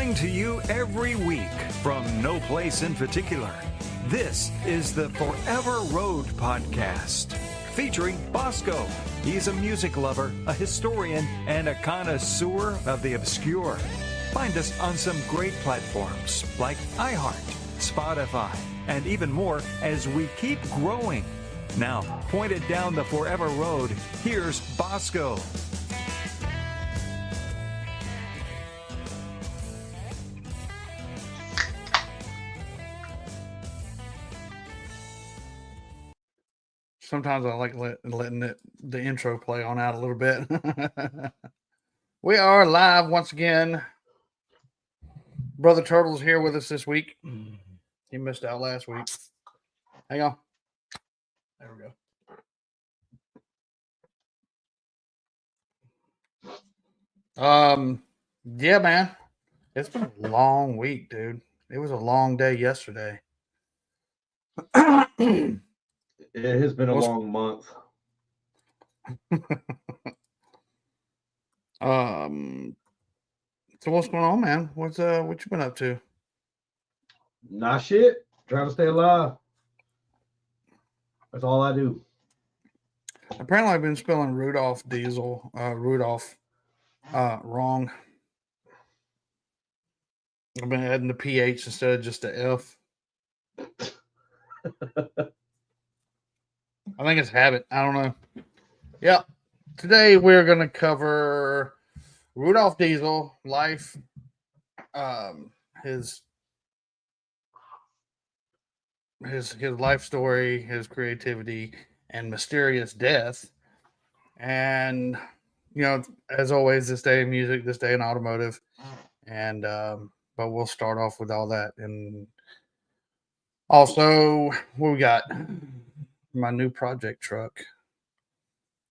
Coming to you every week from no place in particular. This is the Forever Road podcast, featuring Bosco. He's a music lover, a historian, and a connoisseur of the obscure. Find us on some great platforms like iHeart, Spotify, and even more as we keep growing. Now, pointed down the Forever Road, here's Bosco. Sometimes I like letting the intro play on out a little bit. We are live once again. Brother Turtle's here with us this week. He missed out last week. Hang on. There we go. Yeah, man. It's been a long week, dude. It was a long day yesterday. It has been a long month. So what's going on, man? What you been up to? Not shit. Trying to stay alive. That's all I do. Apparently, I've been spelling Rudolph Diesel, Rudolph, wrong. I've been adding the PH instead of just the F. I think it's habit. I don't know. Yeah. Today we're going to cover Rudolph Diesel, life, his life story, his creativity, and mysterious death. And, you know, as always, this day in music, this day in automotive. And, but we'll start off with all that. And also, what we got? My new project truck.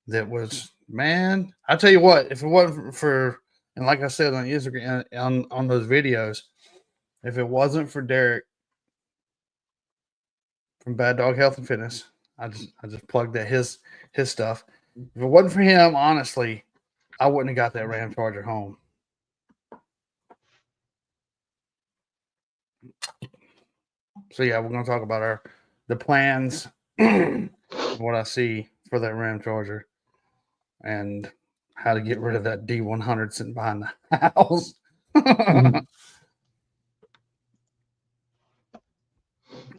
That was, man, I tell you what, if it wasn't for, and like I said on Instagram, on those videos, if it wasn't for Derek from Bad Dog Health and Fitness, I just plugged that his stuff. If it wasn't for him, honestly, I wouldn't have got that Ram Charger home. So yeah, we're gonna talk about the plans, what I see for that Ram Charger, and how to get rid of that D100 sitting behind the house.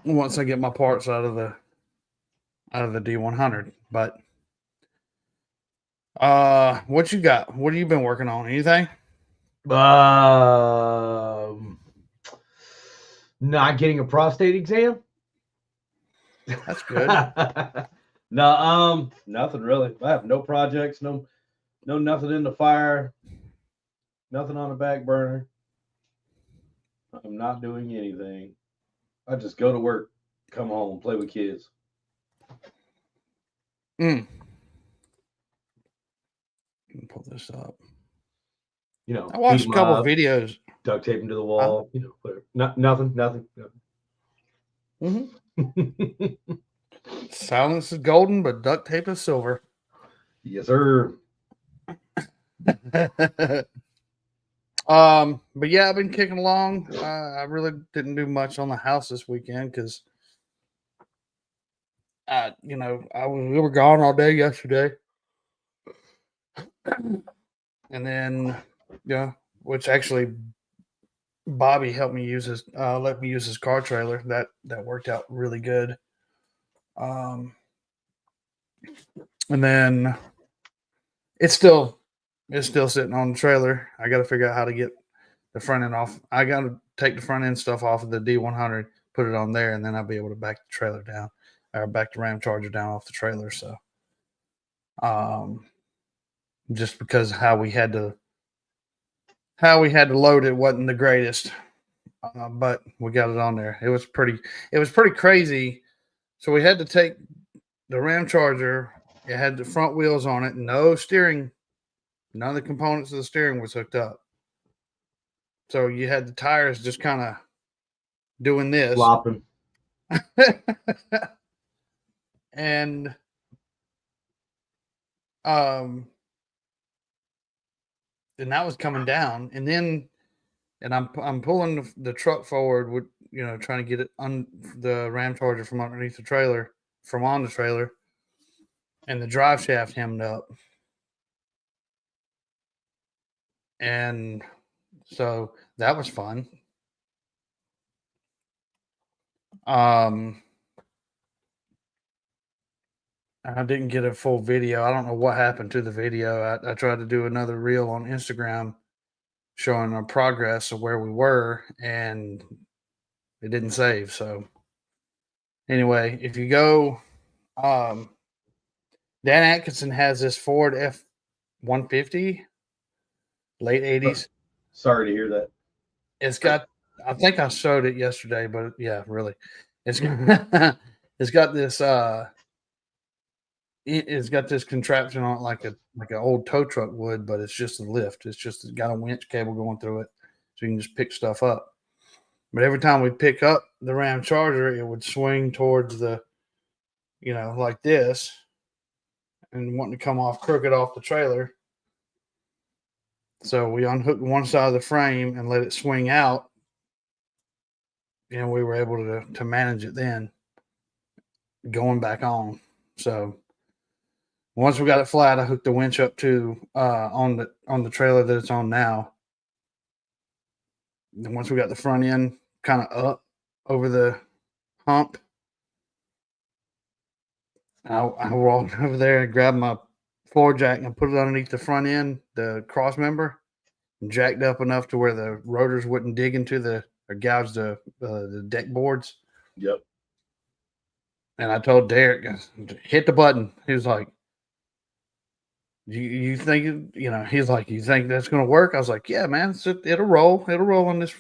Once I get my parts out of the D100. But what you got? What have you been working on? Anything? Not getting a prostate exam. That's good. No, nothing really. I have no projects, no nothing in the fire, nothing on the back burner. I'm not doing anything. I just go to work, come home, play with kids. Pull this up. You know, I watched a couple of videos. Duct tape them to the wall. You know, nothing. Mm-hmm. Silence is golden, but duct tape is silver. Yes, sir. But yeah, I've been kicking along. I really didn't do much on the house this weekend because, we were gone all day yesterday, and then which actually Bobby helped me use let me use his car trailer. That worked out really good. And then it's still sitting on the trailer. I got to figure out how to get the front end off. I got to take the front end stuff off of the D100, put it on there, and then I'll be able to back the trailer down, or back the Ram Charger down off the trailer. So, just because how we had to load it wasn't the greatest, but we got it on there. It was pretty crazy. So we had to take the Ram Charger. It had the front wheels on it, no steering. None of the components of the steering was hooked up. So you had the tires just kind of doing this. Flopping. And that was coming down. And then and I'm pulling the truck forward with trying to get it on the ram charger from underneath the trailer, from on the trailer, and the drive shaft hemmed up, and so that was fun. I didn't get a full video. I don't know what happened to the video. I tried to do another reel on Instagram showing our progress of where we were, and it didn't save. So anyway, if you go, Dan Atkinson has this Ford F-150, late 80s. Sorry to hear that. It's got, I think I showed it yesterday, but yeah, really, it's got, it's got this it's got this contraption on it like an old tow truck would, but it's just a lift. It's got a winch cable going through it, so you can just pick stuff up. But every time we pick up the Ram Charger, it would swing towards the, like this, and wanting to come off crooked off the trailer. So we unhooked one side of the frame and let it swing out, and we were able to manage it then, going back on. So once we got it flat, I hooked the winch up to on the trailer that it's on now. Then once we got the front end kind of up over the hump, I walked over there and grabbed my floor jack and put it underneath the front end, the cross member, and jacked up enough to where the rotors wouldn't dig into or gouge the deck boards. Yep. And I told Derek, hit the button. He was like, you think, he's like, you think that's going to work? I was like, yeah, man, it'll roll. It'll roll on this,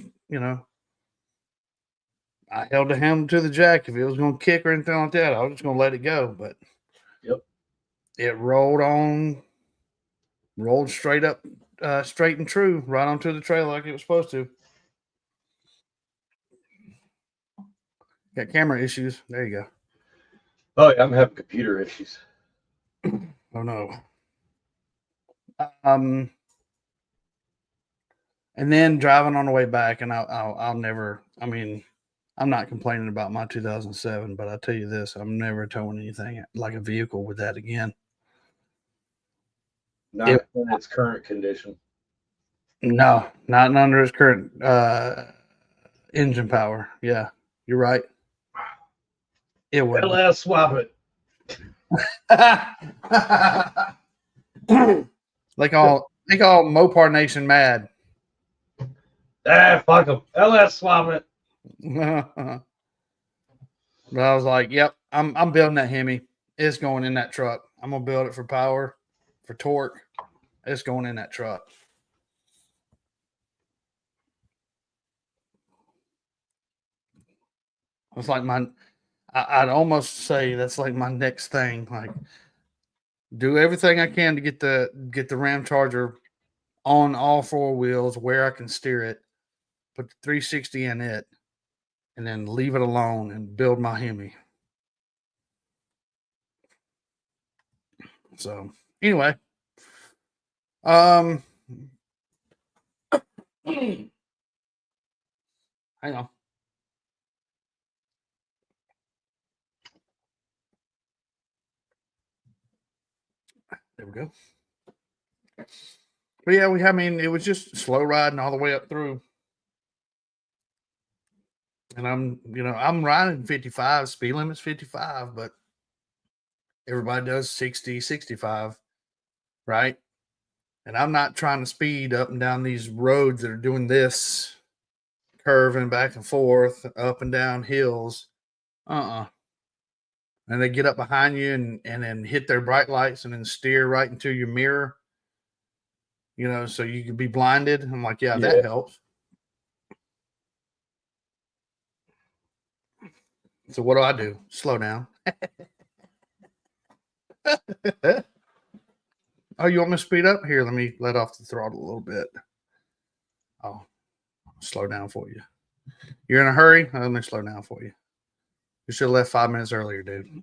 I held the handle to the jack. If it was going to kick or anything like that, I was just going to let it go. But yep, it rolled straight up, straight and true, right onto the trailer like it was supposed to. Got camera issues. There you go. Oh yeah, I'm having computer issues. Oh no. And then driving on the way back, and I'll never. I mean, I'm not complaining about my 2007, but I tell you this: I'm never towing anything like a vehicle with that again. Not in its current condition. No, not under its current engine power. Yeah, you're right. It would. LS swap it. Like all Mopar Nation mad. Fuck them. LS swap it. But I was like, yep, I'm building that Hemi. It's going in that truck. I'm gonna build it for power, for torque. It's going in that truck. It's like I'd almost say that's like my next thing. Like, do everything I can to get the Ram Charger on all four wheels where I can steer it, put the 360 in it, and then leave it alone and build my Hemi. So anyway, hang on. There we go. But yeah, I mean, it was just slow riding all the way up through. And I'm riding 55, speed limit's 55, but everybody does 60, 65, right? And I'm not trying to speed up and down these roads that are doing this, curving back and forth, up and down hills. And they get up behind you and then hit their bright lights and then steer right into your mirror, so you could be blinded. I'm like, yeah, that helps. So what do? Slow down. Oh, you want me to speed up? Here, let me let off the throttle a little bit. Oh, slow down for you. You're in a hurry? Let me slow down for you. You should have left 5 minutes earlier, dude.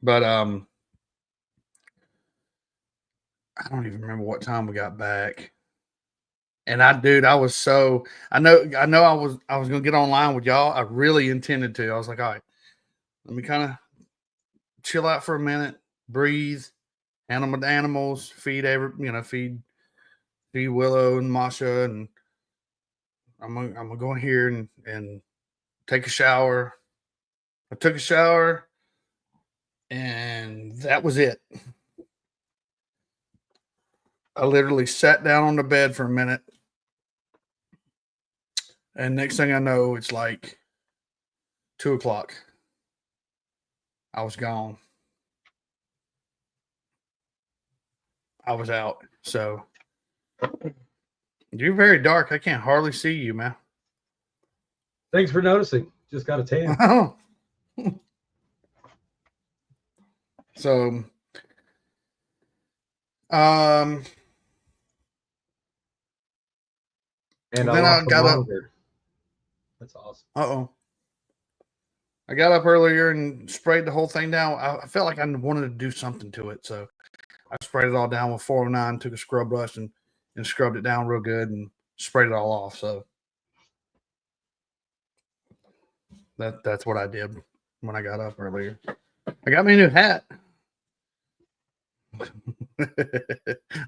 But I don't even remember what time we got back. And I was so I know I was gonna get online with y'all. I really intended to. I was like, all right, let me kind of chill out for a minute, breathe, handle my animals, feed feed Willow and Masha, and I'm gonna go in here and take a shower. I took a shower, and that was it. I literally sat down on the bed for a minute, and next thing I know, it's like 2:00. I was gone. I was out. So you're very dark. I can't hardly see you, man. Thanks for noticing. Just got a tan. So, And then I got up. That's awesome. I got up earlier and sprayed the whole thing down. I felt like I wanted to do something to it, so I sprayed it all down with 409. Took a scrub brush and scrubbed it down real good and sprayed it all off. So that's what I did when I got up earlier. I got me a new hat.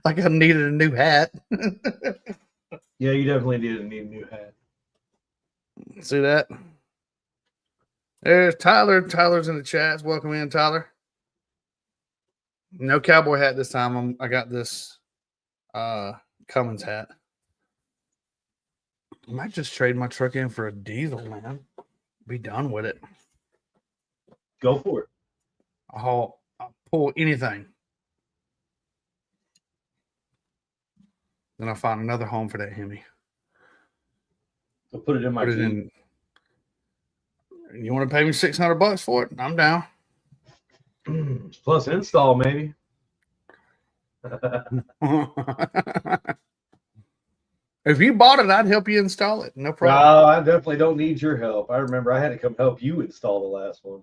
Like I needed a new hat. Yeah, you definitely need a new hat. See that? There's Tyler. Tyler's in the chats. Welcome in, Tyler. No cowboy hat this time. I got this Cummins hat. I might just trade my truck in for a diesel, man. Be done with it. Go for it. I'll pull anything. Then I'll find another home for that Hemi. I'll put it in my Jeep. You want to pay me $600 for it? I'm down. Plus install, maybe. If you bought it, I'd help you install it. No problem. No, I definitely don't need your help. I remember I had to come help you install the last one.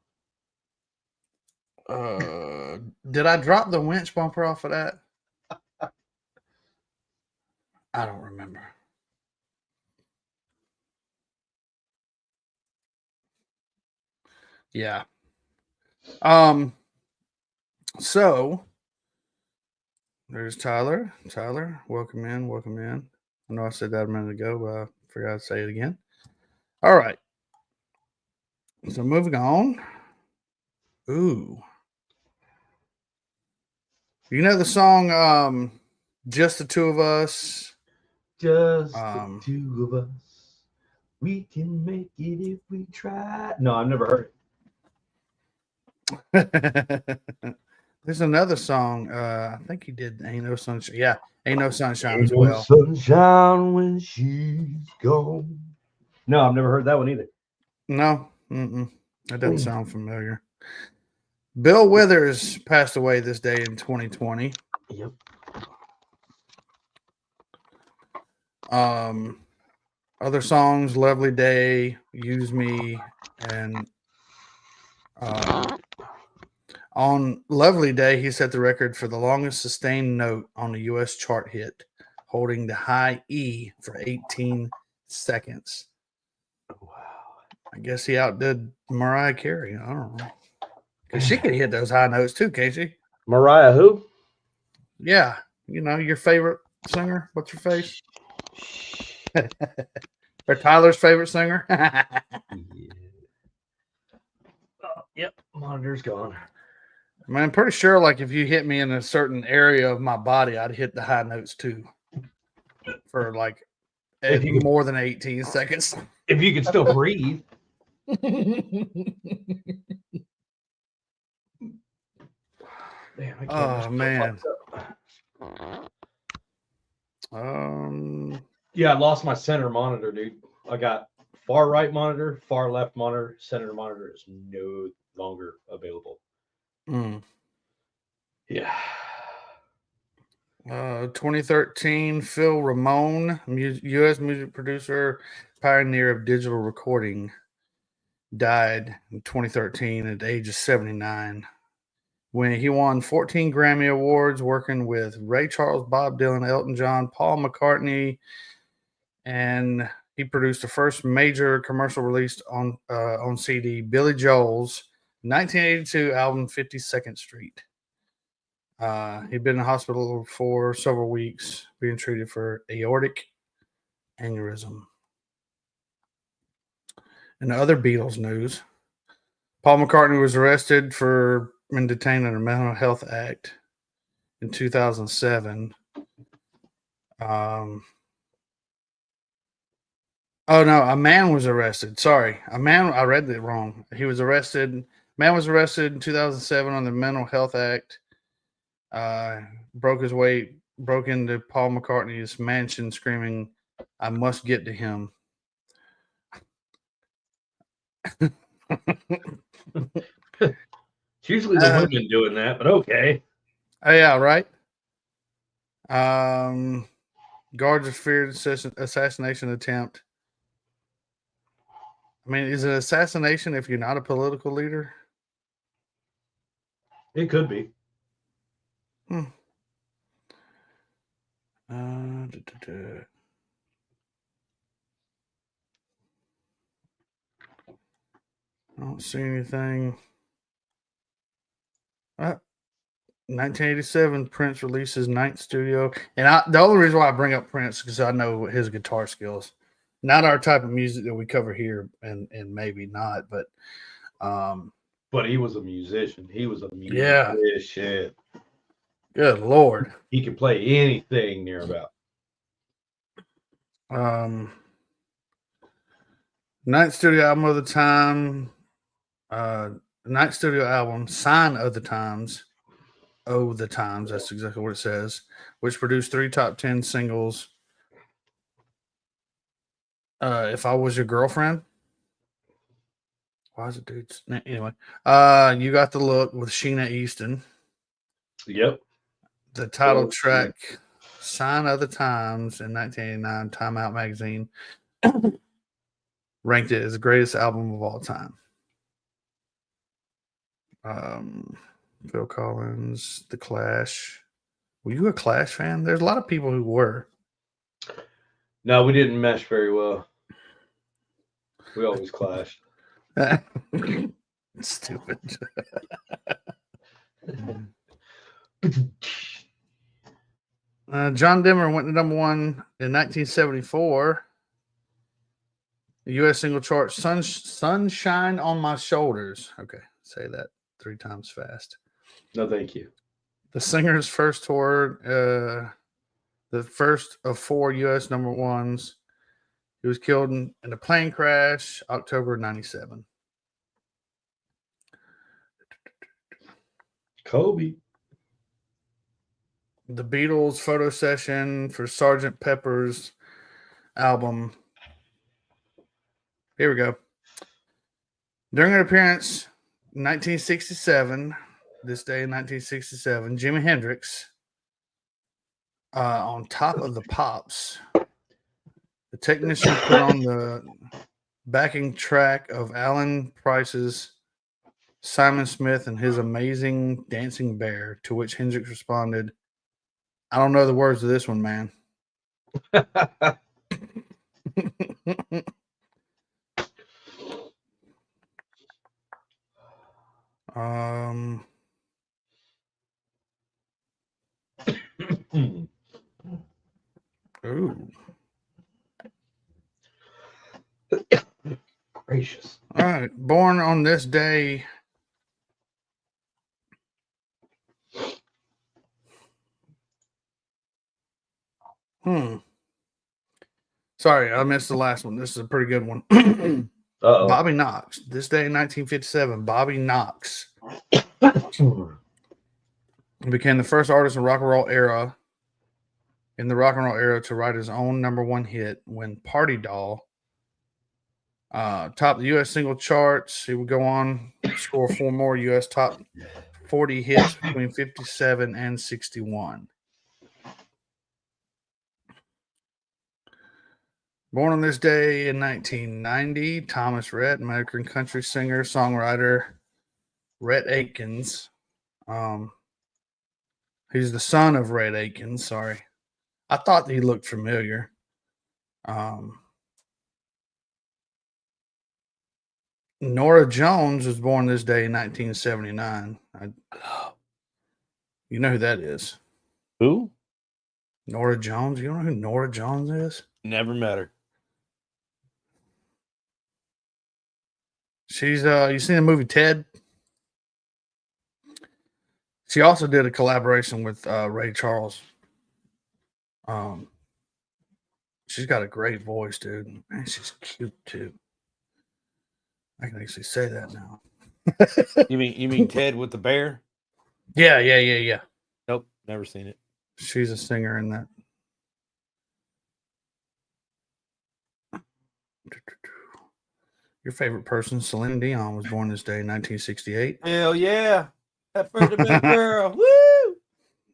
Did I drop the winch bumper off of that? I don't remember. Yeah. So there's Tyler. Tyler, welcome in. Welcome in. I know I said that a minute ago, but I forgot to say it again. All right. So moving on. Ooh. You know the song Just the Two of Us? Just the two of us. We can make it if we try. No, I've never heard it. There's another song. I think he did Ain't No Sunshine. Yeah, Ain't No Sunshine as well. Sunshine when she's gone. No, I've never heard that one either. No. That doesn't sound familiar. Bill Withers passed away this day in 2020. Yep. Other songs, Lovely Day, Use Me, and on Lovely Day, he set the record for the longest sustained note on the U.S. chart hit, holding the high E for 18 seconds. Wow. I guess he outdid Mariah Carey. I don't know. Because she could hit those high notes too, can't she? Mariah who? Yeah. You know, your favorite singer? What's your face? Or Tyler's favorite singer? Yeah. Oh, yep. Monitor's gone. I mean, I'm pretty sure, like, if you hit me in a certain area of my body, I'd hit the high notes too. For like more than 18 seconds. If you could still breathe. Man. Yeah, I lost my center monitor, dude. I got far right monitor, far left monitor, center monitor is no longer available. Yeah. 2013, Phil Ramone, U.S. music producer, pioneer of digital recording, died in 2013 at the age of 79. when he won 14 Grammy Awards working with Ray Charles, Bob Dylan, Elton John, Paul McCartney, and he produced the first major commercial release on CD, Billy Joel's 1982 album 52nd Street. He'd been in the hospital for several weeks being treated for aortic aneurysm. In the other Beatles news, Paul McCartney was arrested and detained under Mental Health Act in 2007. Oh no, a man was arrested. Sorry, I read that wrong. He was arrested. Man was arrested in 2007 on the Mental Health Act. Broke into Paul McCartney's mansion, screaming, "I must get to him." It's usually the women doing that, but okay. Oh yeah, right. Guards are feared assassination attempt. I mean, is it assassination if you're not a political leader? It could be. I don't see anything. 1987, Prince releases ninth studio. And the only reason why I bring up Prince is because I know his guitar skills. Not our type of music that we cover here, and maybe not, but he was a musician. He was a musician. Yeah. Good Lord. He could play anything near about. Ninth studio album of the time. Ninth studio album, Sign of the Times. Oh, the Times. That's exactly what it says. Which produced 3 top 10 singles. If I Was Your Girlfriend. Why is it dudes? Anyway, You Got the Look with Sheena Easton. Yep. The title track, Sign of the Times, in 1989, Time Out magazine ranked it as the greatest album of all time. Phil Collins, The Clash. Were you a Clash fan? There's a lot of people who were. No, we didn't mesh very well. We always clashed. Stupid. John Denver went to number 1 in 1974. The U.S. single chart, Sunshine on My Shoulders. Okay, say that 3 times fast. No, thank you. The singer's first tour, the first of 4 U.S. number 1s. He was killed in a plane crash, October 97. Kobe. The Beatles photo session for Sgt. Pepper's album. Here we go. During an appearance in 1967, this day in 1967, Jimi Hendrix, on Top of the Pops, the technician put on the backing track of Alan Price's Simon Smith and His Amazing Dancing Bear, to which Hendrix responded, "I don't know the words of this one, man." Ooh. Gracious. All right. Born on this day. Sorry, I missed the last one. This is a pretty good one. Bobby Knox. This day in 1957, Bobby Knox became the first artist in the rock and roll era to write his own number 1 hit when Party Doll topped the U.S. single charts. He would go on to score 4 more U.S. top 40 hits between 57 and 61. Born on this day in 1990, Thomas Rhett, American country singer, songwriter, Rhett Akins. He's the son of Red Akins. Sorry, I thought he looked familiar. Nora Jones was born this day in 1979. You know who that is? Who? Nora Jones. You don't know who Nora Jones is? Never met her. She's you seen the movie Ted? She also did a collaboration with Ray Charles. She's got a great voice, dude. And she's cute too. I can actually say that now. You mean Ted with the bear? Yeah. Nope, never seen it. She's a singer in that. Your favorite person, Celine Dion, was born this day in 1968. Hell yeah. That first girl.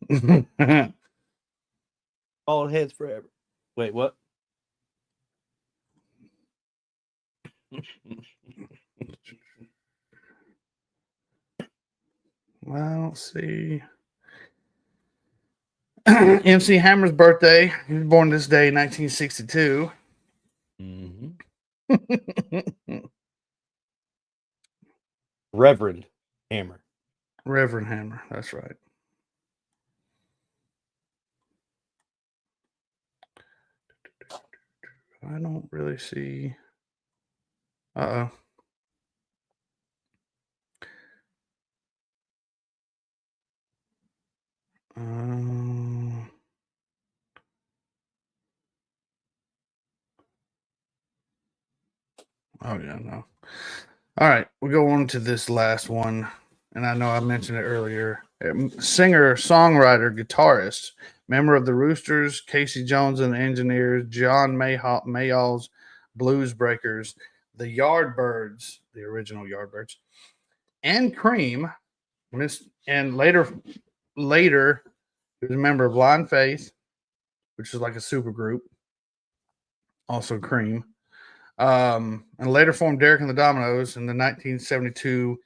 Woo! Bald heads forever. Wait, what? Well, I don't see. MC Hammer's birthday. He was born this day in 1962. Mm-hmm. Reverend Hammer. Reverend Hammer. That's right. I don't really see. Uh-oh. Oh, yeah, no. All right, we'll go on to this last one. And I know I mentioned it earlier. Singer, songwriter, guitarist, member of the Roosters, Casey Jones and the Engineers, John Mayall's Blues Breakers, the Yardbirds, the original Yardbirds, and Cream. And later, he was a member of Blind Faith, which is like a super group. Also Cream. And later formed Derek and the Dominoes in the 1972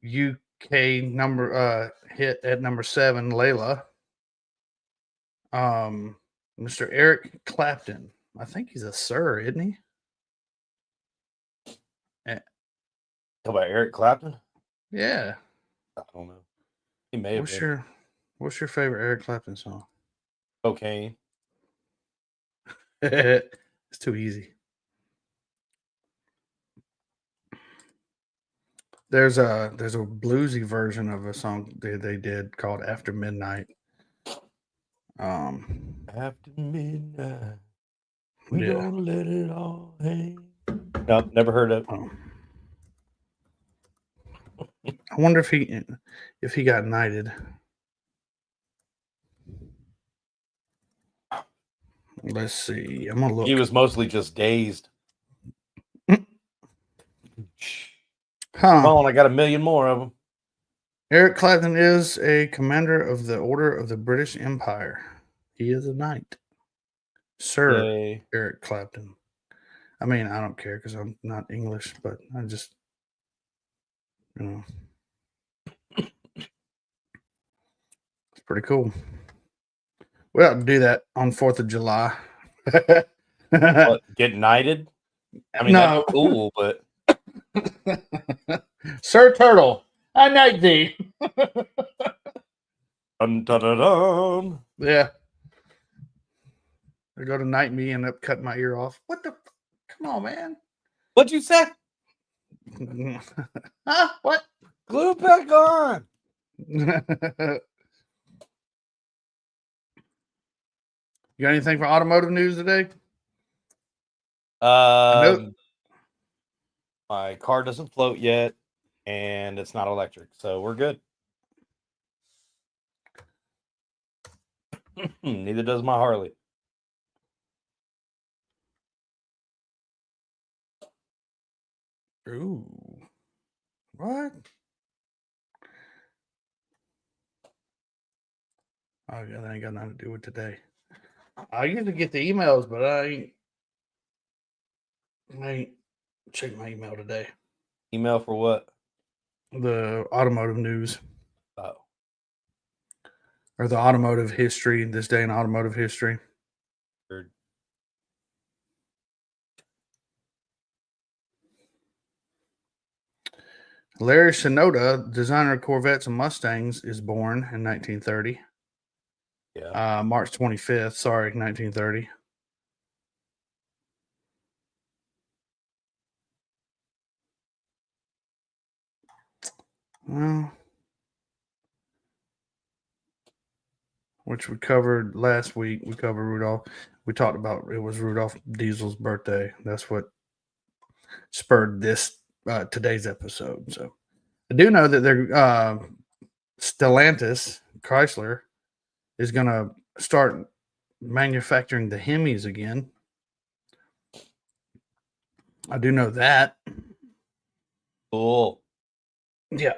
UK number hit at number 7, Layla. Mr. Eric Clapton. I think he's a sir, isn't he? How about Eric Clapton? Yeah. I don't know. He may have been. What's your favorite Eric Clapton song? Cocaine. It's too easy. There's a bluesy version of a song they did called After Midnight. After midnight, we don't let it all hang. Nope, never heard of it. I wonder if he got knighted. Let's see. I'm gonna look. He was mostly just dazed. Huh. Oh, and I got a million more of them. Eric Clapton is a commander of the Order of the British Empire. He is a knight. Sir Yay. Eric Clapton. I mean, I don't care because I'm not English, but I just, it's pretty cool. We ought to do that on 4th of July. What, get knighted? I mean, No. that's cool, but Sir Turtle, I knight thee. dun, dun, dun, dun. Yeah. They go to knight me and end up cutting my ear off. What the? Come on, man. What'd you say? Huh? What? Glue it back on. You got anything for automotive news today? My car doesn't float yet, and it's not electric, so we're good. Neither does my Harley. Ooh. What? Oh, yeah, that ain't got nothing to do with today. I usually get the emails, but I ain't checked my email today. Email for what? the automotive news Oh. or the automotive history, this day in automotive history. Heard. Larry Shinoda, designer of Corvettes and Mustangs, is born in 1930. Yeah. March 25th, sorry, 1930. Well, which we covered last week. We covered Rudolph. We talked about it was Rudolph Diesel's birthday. That's what spurred this today's episode. So I do know that they're Stellantis Chrysler is going to start manufacturing the Hemis again. I do know that. Cool. Yeah.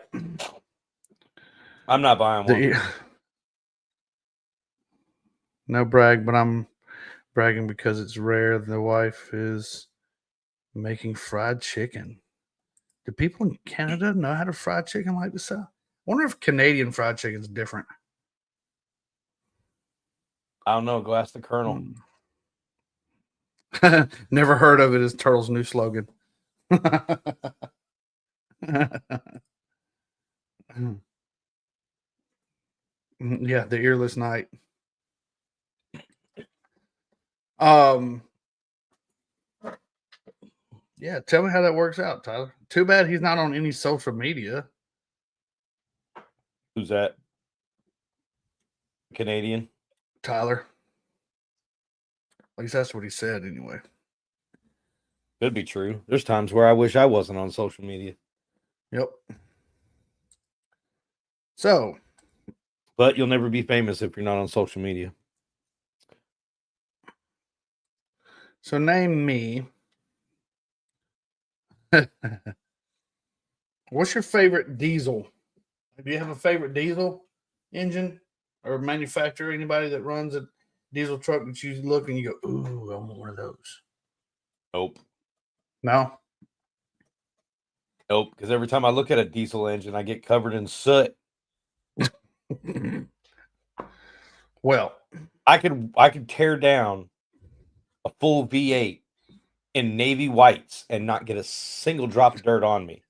I'm not buying one. No brag, but I'm bragging because it's rare. The wife is making fried chicken. Do people in Canada know how to fry chicken like this? I wonder if Canadian fried chicken is different. I don't know. Go ask the Colonel. Never heard of it as Turtle's new slogan. Yeah, the earless night. Yeah, tell me how that works out, Tyler. Too bad he's not on any social media. Who's that? Canadian? Tyler. At least that's what he said anyway. Could be true. There's times where I wish I wasn't on social media. Yep. So. But you'll never be famous if you're not on social media. So name me. What's your favorite diesel? Do you have a favorite diesel engine or manufacturer? Anybody that runs a diesel truck that you look and you go, ooh, I want one of those? Nope. No? Nope. Because every time I look at a diesel engine, I get covered in soot. Well, I could tear down a full V8 in navy whites and not get a single drop of dirt on me.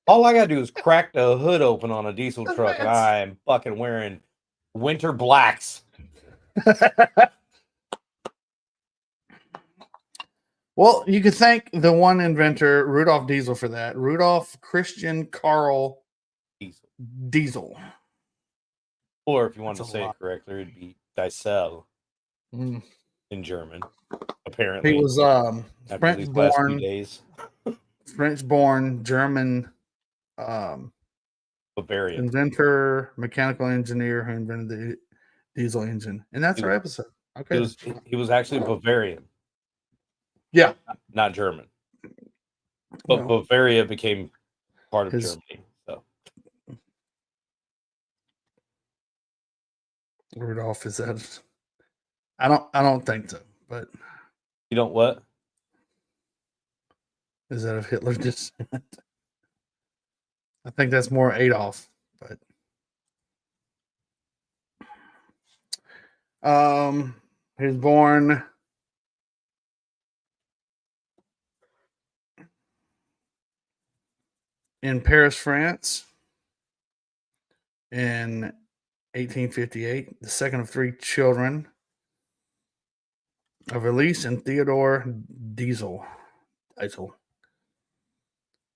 All I gotta do is crack the hood open on a diesel truck, and I'm fucking wearing winter blacks. Well, you could thank the one inventor, Rudolph Diesel, for that. Rudolph Christian Carl Diesel. Or if you want to say it correctly, it'd be Diesel in German. Apparently, he was French-born German Bavarian inventor, mechanical engineer who invented the diesel engine, and that's our episode. Okay, he was actually Bavarian. Yeah, not German, but Bavaria became part of Germany. So Rudolph is that? I don't think so. But you don't what? Is that of Hitler's descent? I think that's more Adolf, but he was born in Paris, France in 1858, the second of three children of Elise and Theodore Diesel.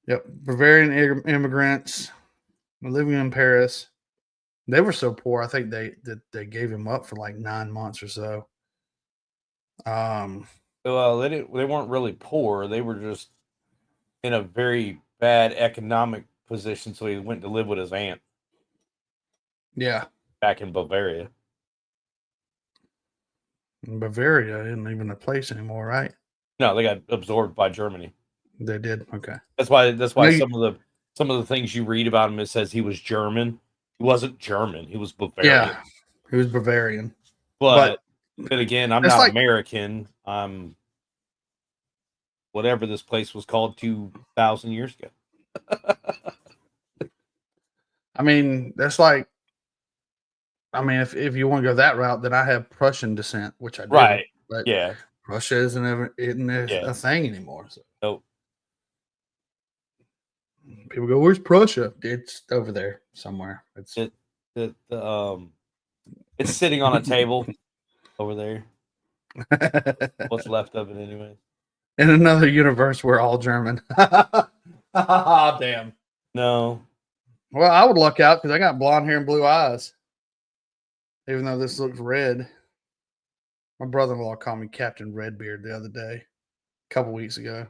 Yep, Bavarian immigrants living in Paris. They were so poor, I think they gave him up for like 9 months or so. Well, they weren't really poor. They were just in a very bad economic position, so he went to live with his aunt. Yeah. Back in Bavaria. Bavaria isn't even a place anymore, right? No, they got absorbed by Germany. They did. Okay. That's why some of the things you read about him, it says he was German. He wasn't German. He was Bavarian. Yeah, he was Bavarian. But then again, I'm not American. I'm whatever this place was called 2,000 years ago. I mean, that's like, I mean, if you want to go that route, then I have Prussian descent, which I do. Right. But Yeah. Russia isn't a thing anymore. So Nope. people go, "Where's Prussia?" It's over there somewhere. It's It's sitting on a table over there. What's left of it, anyway? In another universe, we're all German. Damn. No. Well, I would luck out because I got blonde hair and blue eyes. Even though this looks red. My brother-in-law called me Captain Redbeard the other day, a couple weeks ago.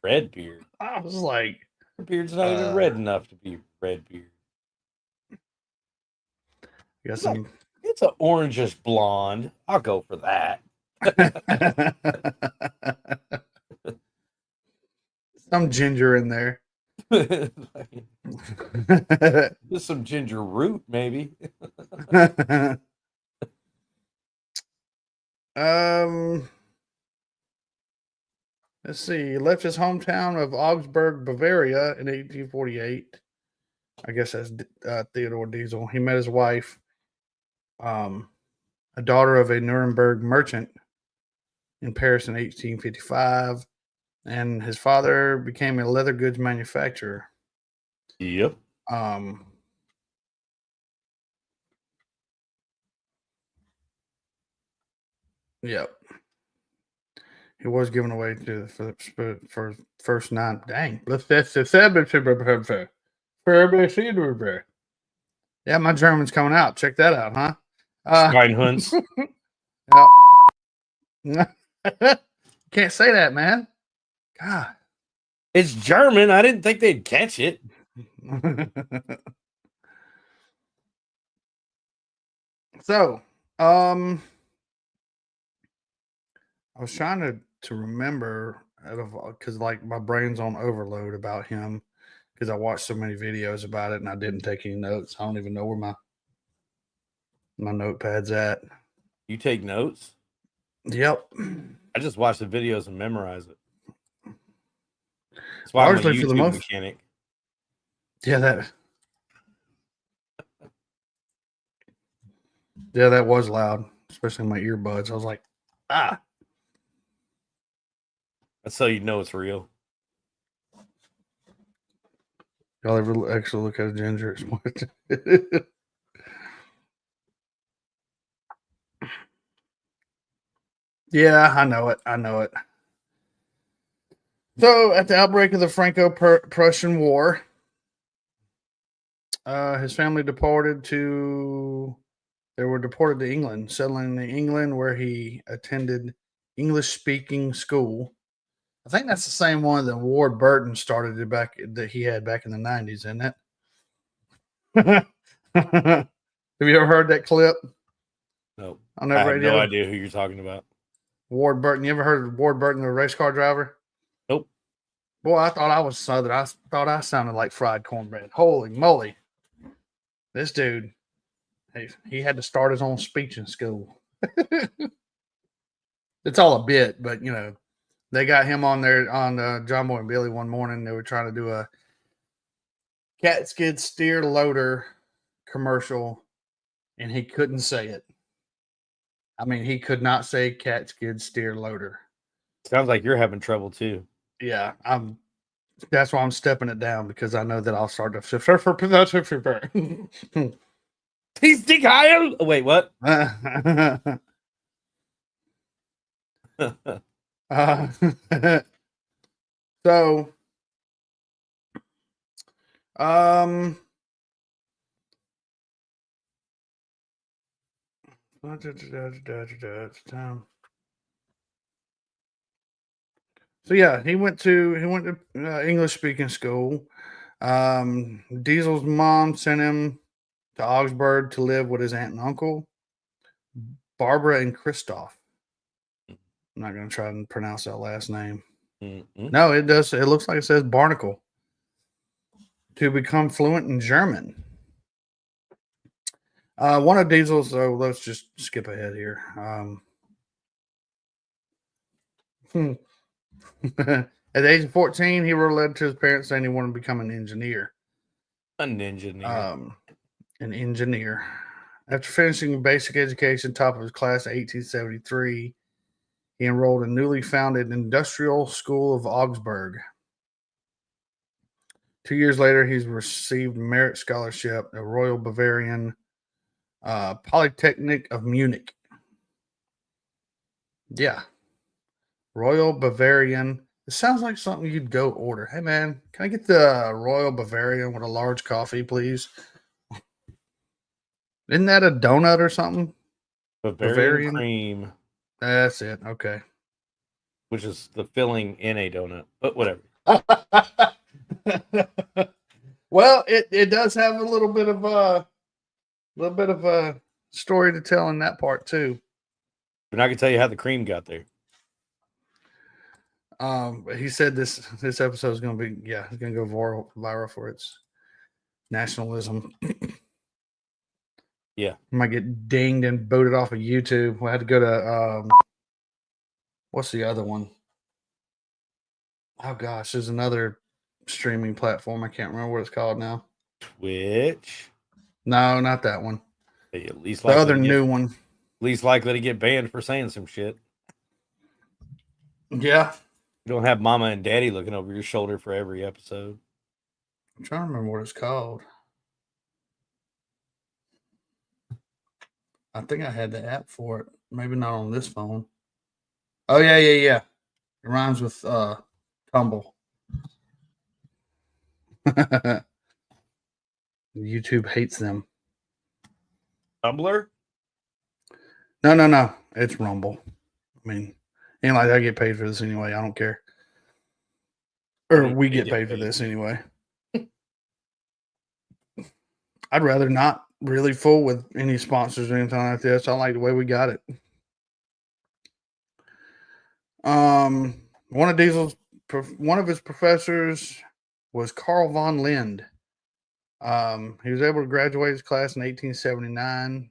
Redbeard. I was like, Redbeard's not even red enough to be Redbeard. "Got some." It's an orangish blonde. I'll go for that. Some ginger in there. Just some ginger root, maybe. Let's see. He left his hometown of Augsburg, Bavaria in 1848. I guess that's Theodore Diesel. He met his wife, a daughter of a Nuremberg merchant, in Paris in 1855. And his father became a leather goods manufacturer. Yep. Yep. He was given away for first 9. Dang. Yeah, my German's coming out. Check that out, huh? Schweinhunds. Can't say that, man. God. It's German. I didn't think they'd catch it. So, I was trying to remember because like my brain's on overload about him because I watched so many videos about it and I didn't take any notes. I don't even know where my notepad's at. You take notes? Yep. I just watch the videos and memorize it. That's why Largely I'm a for the YouTube most mechanic. Yeah, that was loud, especially in my earbuds. I was like, ah. That's so you know it's real. Y'all ever actually look at a ginger? It's more Yeah, I know it. So, at the outbreak of the Franco-Prussian War, his family They were deported to England, settling in England where he attended English-speaking school. I think that's the same one that Ward Burton started that he had back in the 90s, isn't it? Have you ever heard that clip? No. On that radio? No idea who you're talking about. Ward Burton. You ever heard of Ward Burton, the race car driver? Nope. Boy, I thought I was Southern. I thought I sounded like fried cornbread. Holy moly. This dude, he had to start his own speech in school. It's all a bit, but, they got him on there on John Boy and Billy one morning. They were trying to do a cat skid steer loader commercial, and he couldn't say it. I mean, he could not say cat skid steer loader. Sounds like you're having trouble too. Yeah, that's why I'm stepping it down because I know that I'll start to. He's Dick Heil. Wait, what? So, So yeah, he went to English speaking school. Diesel's mom sent him to Augsburg to live with his aunt and uncle, Barbara and Christoph. I'm not going to try and pronounce that last name. Mm-hmm. No, it does. It looks like it says Barnacle. To become fluent in German. One of Diesel's, so let's just skip ahead here. At the age of 14, he wrote a letter to his parents saying he wanted to become an engineer. An engineer. An engineer. After finishing basic education, top of his class in 1873, he enrolled in newly founded Industrial School of Augsburg. 2 years later, he's received merit scholarship at Royal Bavarian Polytechnic of Munich. Yeah. Royal Bavarian. It sounds like something you'd go order. Hey, man, can I get the Royal Bavarian with a large coffee, please? Isn't that a donut or something? Bavarian cream. That's it. Okay. Which is the filling in a donut, but whatever. Well, it does have a little bit of a story to tell in that part too. And I can tell you how the cream got there. He said this episode is going to be it's going to go viral for its nationalism. Yeah, I might get dinged and booted off of YouTube. We had to go to what's the other one? Oh gosh, there's another streaming platform. I can't remember what it's called now. Twitch? No, not that one. Hey, at least the other new one. Least likely to get banned for saying some shit. Yeah. You don't have mama and daddy looking over your shoulder for every episode. I'm trying to remember what it's called. I think I had the app for it. Maybe not on this phone. Oh, yeah. It rhymes with tumble. YouTube hates them. Tumblr? No. It's Rumble. I mean, ain't like I get paid for this anyway. I don't care. Or we get paid for this anyway. I'd rather not really fool with any sponsors or anything like this. I like the way we got it. One of his professors was Carl von Lind. He was able to graduate his class in 1879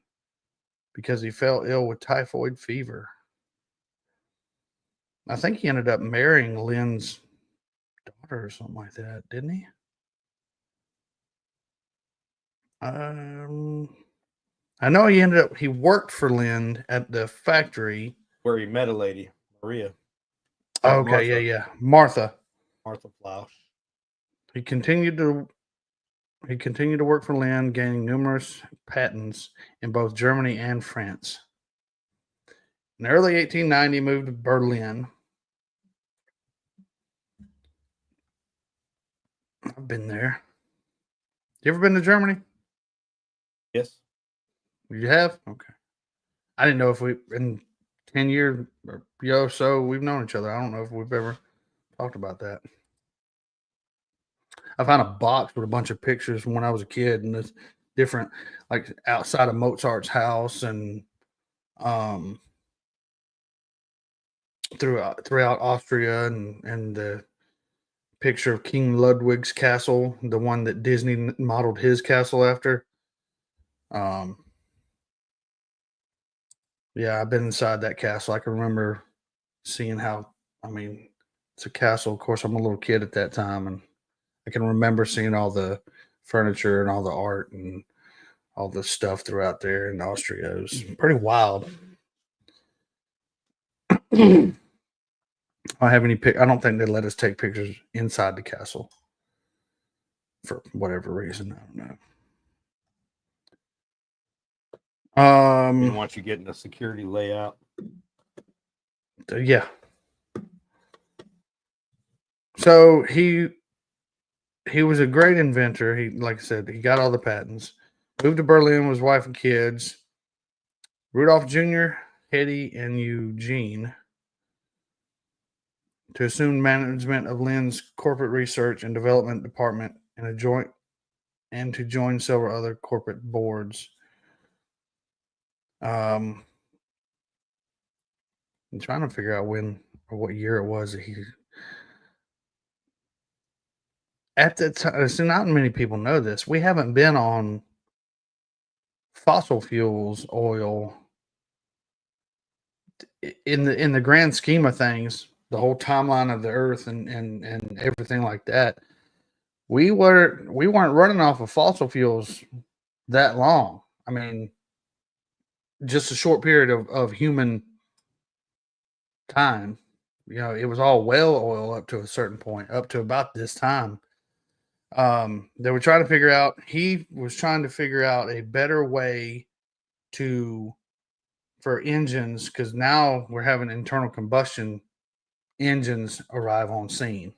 because he fell ill with typhoid fever. I think he ended up marrying Lind's daughter or something like that, didn't he? I know he worked for Lind at the factory where he met a lady, Maria. Okay, Martha Flausch. He continued to work for Lind, gaining numerous patents in both Germany and France. In early 1890, he moved to Berlin. I've been there. You ever been to Germany? Yes. You have? Okay. I didn't know if we, in 10 years or so, we've known each other. I don't know if we've ever talked about that. I found a box with a bunch of pictures from when I was a kid, and it's different, like outside of Mozart's house and throughout Austria, and the picture of King Ludwig's castle, the one that Disney modeled his castle after. Yeah, I've been inside that castle. I can remember seeing it's a castle. Of course, I'm a little kid at that time, and I can remember seeing all the furniture and all the art and all the stuff throughout there in Austria. It was pretty wild. I don't think they let us take pictures inside the castle for whatever reason. I don't know. Once you get in the security layout. Yeah. So he was a great inventor. He, like I said, he got all the patents. Moved to Berlin with his wife and kids. Rudolph Jr., Hetty, and Eugene to assume management of Lind's corporate research and development department and to join several other corporate boards. I'm trying to figure out when or what year it was that he. At the time, so not many people know this. We haven't been on fossil fuels, oil, in the grand scheme of things. The whole timeline of the Earth and everything like that. we weren't running off of fossil fuels that long. I mean, just a short period of human time. It was all well oil up to a certain point, up to about this time. They were trying to figure out. He was trying to figure out a better way for engines, because now we're having internal combustion engines arrive on scene.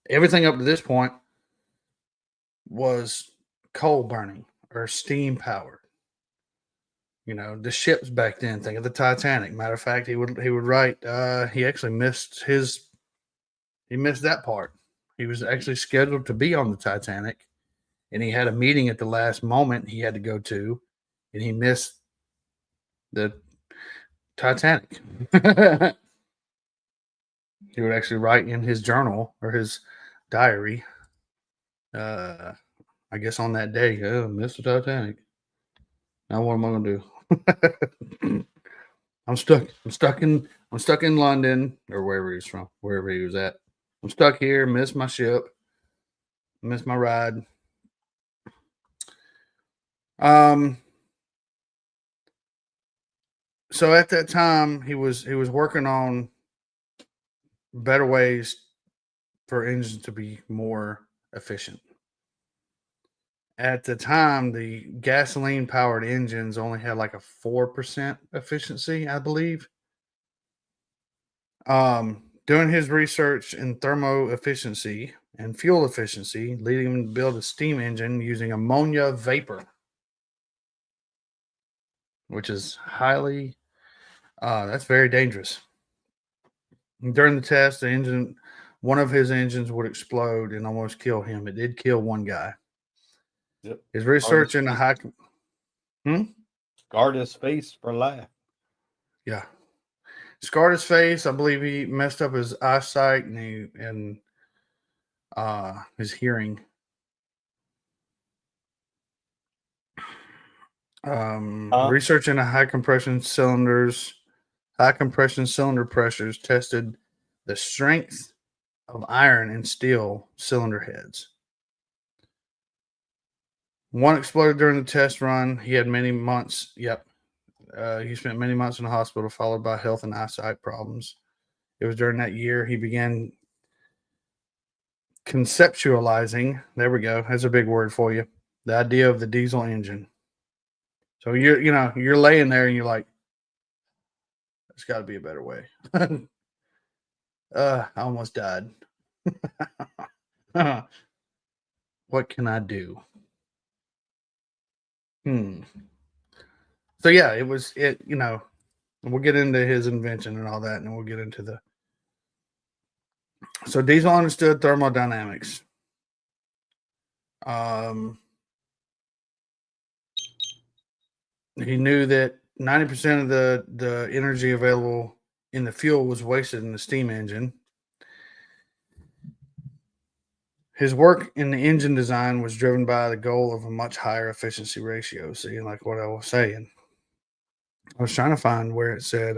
Everything up to this point was coal burning or steam powered. The ships back then. Think of the Titanic. Matter of fact, he would write. He actually missed that part. He was actually scheduled to be on the Titanic, and he had a meeting at the last moment he had to go to, and he missed the Titanic. He would actually write in his journal or his diary, I guess on that day, missed the Titanic. Now what am I gonna do? I'm stuck in London or wherever he's from, wherever he was at. I'm stuck here, missed my ship, missed my ride. So at that time he was working on better ways for engines to be more efficient. At the time, the gasoline powered engines only had like a 4% efficiency, I believe. Doing his research in thermo efficiency and fuel efficiency, leading him to build a steam engine using ammonia vapor, which is that's very dangerous. During the test, one of his engines would explode and almost kill him. It did kill one guy. Yep. His research in the high. Scarred his face for life. Yeah. Scarred his face. I believe he messed up his eyesight and his hearing. Research into high compression cylinder pressures tested the strength of iron and steel cylinder heads. One exploded during the test run. He had many months. Yep. He spent many months in the hospital, followed by health and eyesight problems. It was during that year he began conceptualizing. There we go. That's a big word for you. The idea of the diesel engine. So you're laying there and you're like, there's got to be a better way. I almost died. What can I do? So yeah, we'll get into his invention and all that, and we'll get into so Diesel understood thermodynamics. He knew that 90% of the energy available in the fuel was wasted in the steam engine. His work in the engine design was driven by the goal of a much higher efficiency ratio. See, like what I was saying. I was trying to find where it said,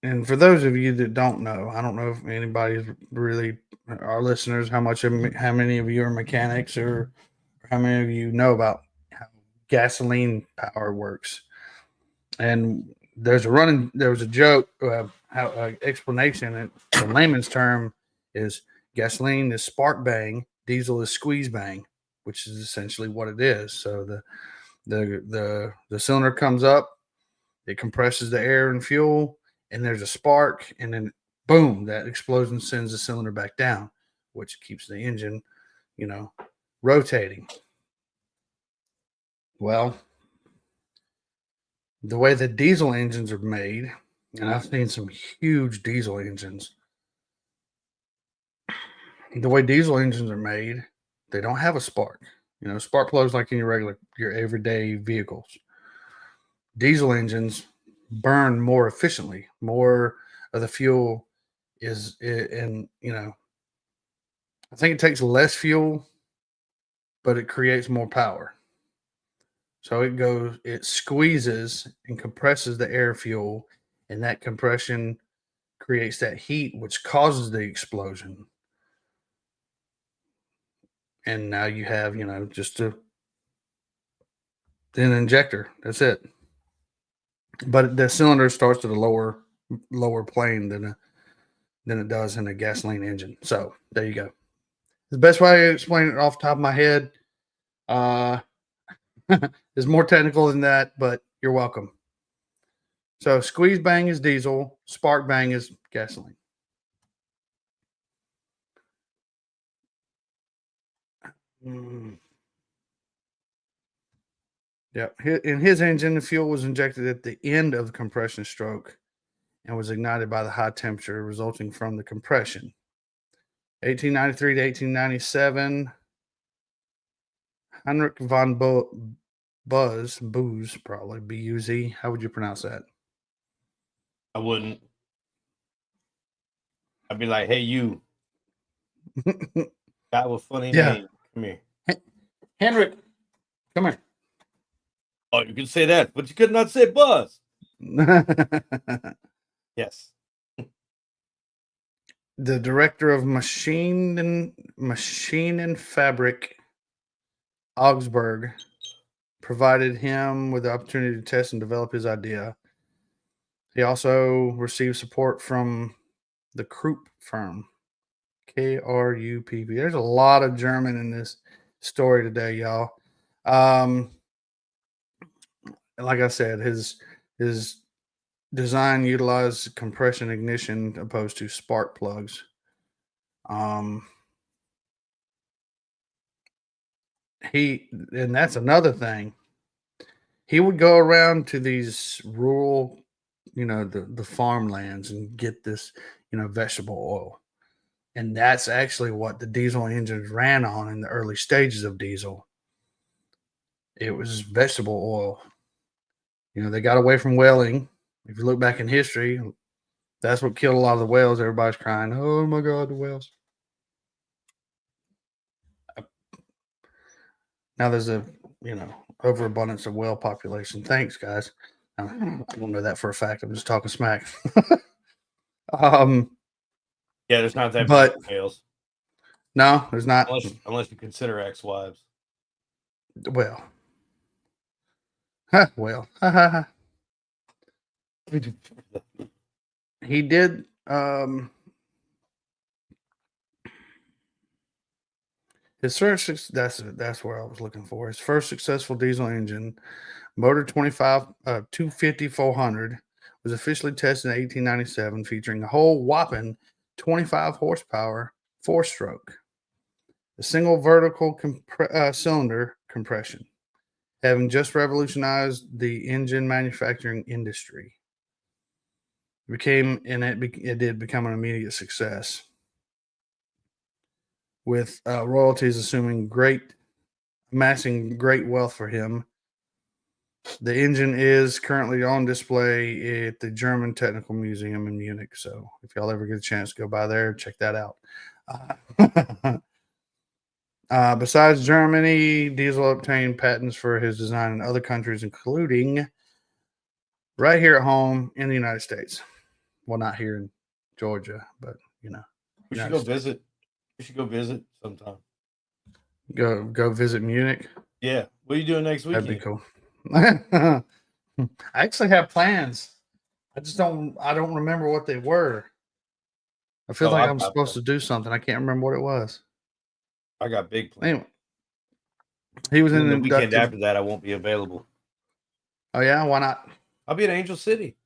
and for those of you that don't know, I don't know if anybody's really, our listeners, how many of you are mechanics or how many of you know about how gasoline power works. And there was a joke, explanation in layman's term is gasoline is spark bang, diesel is squeeze bang, which is essentially what it is. So the cylinder comes up, it compresses the air and fuel, and there's a spark, and then boom, that explosion sends the cylinder back down, which keeps the engine, rotating. Well, the way the diesel engines are made, and I've seen some huge diesel engines. The way diesel engines are made, they don't have a spark. Spark plugs like in your everyday vehicles. Diesel engines burn more efficiently. More of the fuel is in, I think it takes less fuel, but it creates more power. So it squeezes and compresses the air fuel, and that compression creates that heat, which causes the explosion. And now you have, just an injector. That's it. But the cylinder starts at a lower plane than it does in a gasoline engine. So there you go. The best way to explain it off the top of my head is more technical than that, but you're welcome. So squeeze bang is diesel, spark bang is gasoline. Yeah, in his engine, the fuel was injected at the end of the compression stroke and was ignited by the high temperature resulting from the compression. 1893 to 1897, Heinrich von Booz, probably B-U-Z. How would you pronounce that? I wouldn't. I'd be like, hey, you. Guy with funny name. Come here. Henrik, come here. Oh, you can say that, but you could not say Buzz. Yes. The director of machine and fabric, Augsburg, provided him with the opportunity to test and develop his idea. He also received support from the Krupp firm, Krupp. There's a lot of German in this story today, y'all. Like I said, his design utilized compression ignition opposed to spark plugs. And that's another thing. He would go around to these rural, the farmlands and get this, vegetable oil. And that's actually what the diesel engines ran on in the early stages of diesel. It was vegetable oil. They got away from whaling. If you look back in history, that's what killed a lot of the whales. Everybody's crying, oh my God, the whales. Now there's a, overabundance of whale population. Thanks, guys. I don't know that for a fact. I'm just talking smack. Yeah, there's not that many whales. No, there's not. Unless you consider ex-wives. Well. Well. He did his first, that's where I was looking for. His first successful diesel engine, motor 250-400, was officially tested in 1897, featuring a whole whopping 25 horsepower, 4-stroke, a single vertical cylinder compression, having just revolutionized the engine manufacturing industry. It did become an immediate success, with royalties amassing great wealth for him. The engine is currently on display at the German Technical Museum in Munich. So if y'all ever get a chance to go by there, check that out. Besides Germany, Diesel obtained patents for his design in other countries, including right here at home in the United States. Well, not here in Georgia, but we should go visit. We should go visit sometime. Go visit Munich. Yeah. What are you doing next week? That'd be cool. I actually have plans. I don't remember what they were. I feel like I'm supposed to do something. I can't remember what it was. I got big plans. Anyway, he was in the weekend after that. I won't be available. Oh yeah, why not? I'll be in Angel City.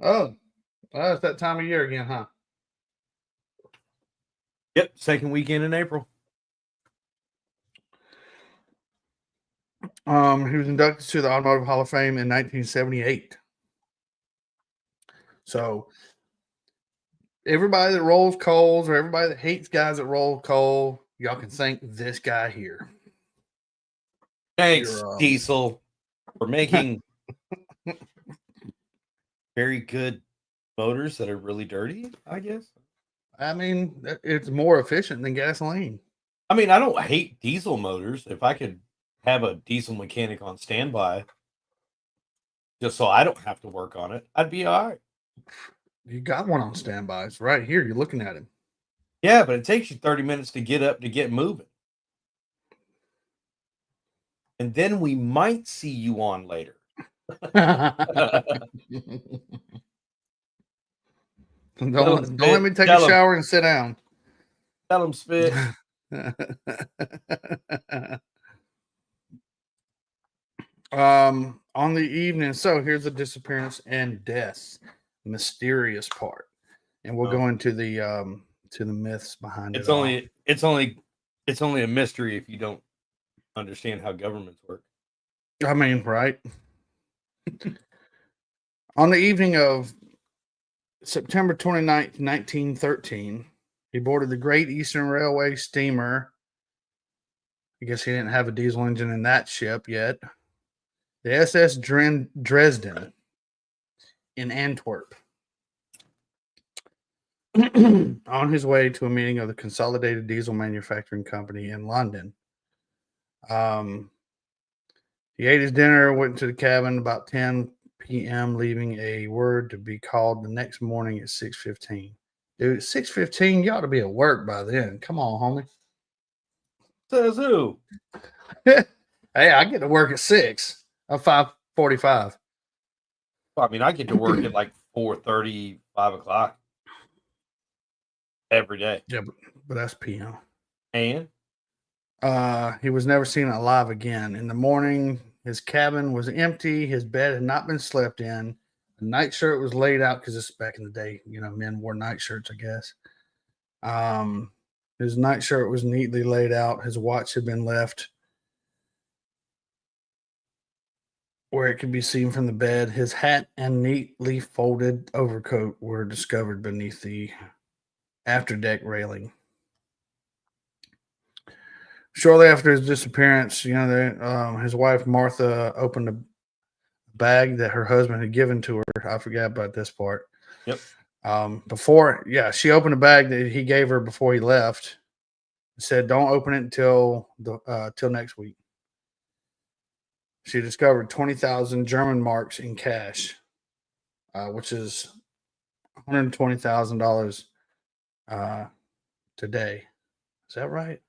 Oh, well, it's that time of year again, huh? Yep, second weekend in April. He was inducted to the Automotive Hall of Fame in 1978. So everybody that rolls coals or everybody that hates guys that roll coal, y'all can thank this guy here. Thanks, Diesel, for making very good motors that are really dirty, I guess. I mean, it's more efficient than gasoline. I mean, I don't hate diesel motors. If I could have a diesel mechanic on standby just so I don't have to work on it, I'd be all right. You got one on standby. It's right here. You're looking at him. Yeah, but it takes you 30 minutes to get up to get moving. And then we might see you on later. Don't let me take a shower and sit down. Tell him, Spit. On the evening, so here's the disappearance and deaths, mysterious part, and we'll go into the myths behind it. It's only a mystery if you don't understand how governments work. I mean, right? On the evening of September 29th, 1913, he boarded the Great Eastern Railway steamer. I guess he didn't have a diesel engine in that ship yet. The SS Dresden in Antwerp. On his way to a meeting of the Consolidated Diesel Manufacturing Company in London. He ate his dinner, went to the cabin about 10 p.m., leaving a word to be called the next morning at 6:15. Dude, 6:15, you ought to be at work by then. Come on, homie. Says who? Hey, I get to work at 6 at 5:45. Well, I mean, I get to work at like 4:30, 5 o'clock every day. Yeah, but that's p.m. And he was never seen alive again. In the morning, his cabin was empty. His bed had not been slept in. The nightshirt was laid out because this is back in the day. You know, men wore nightshirts, I guess. His nightshirt was neatly laid out. His watch had been left where it could be seen from the bed. His hat and neatly folded overcoat were discovered beneath the afterdeck railing. Shortly after his disappearance, his wife Martha opened a bag that her husband had given to her. I forgot about this part. Yep. She opened a bag that he gave her before he left. Said, "Don't open it till next week." She discovered 20,000 German marks in cash, which is $120,000 today. Is that right?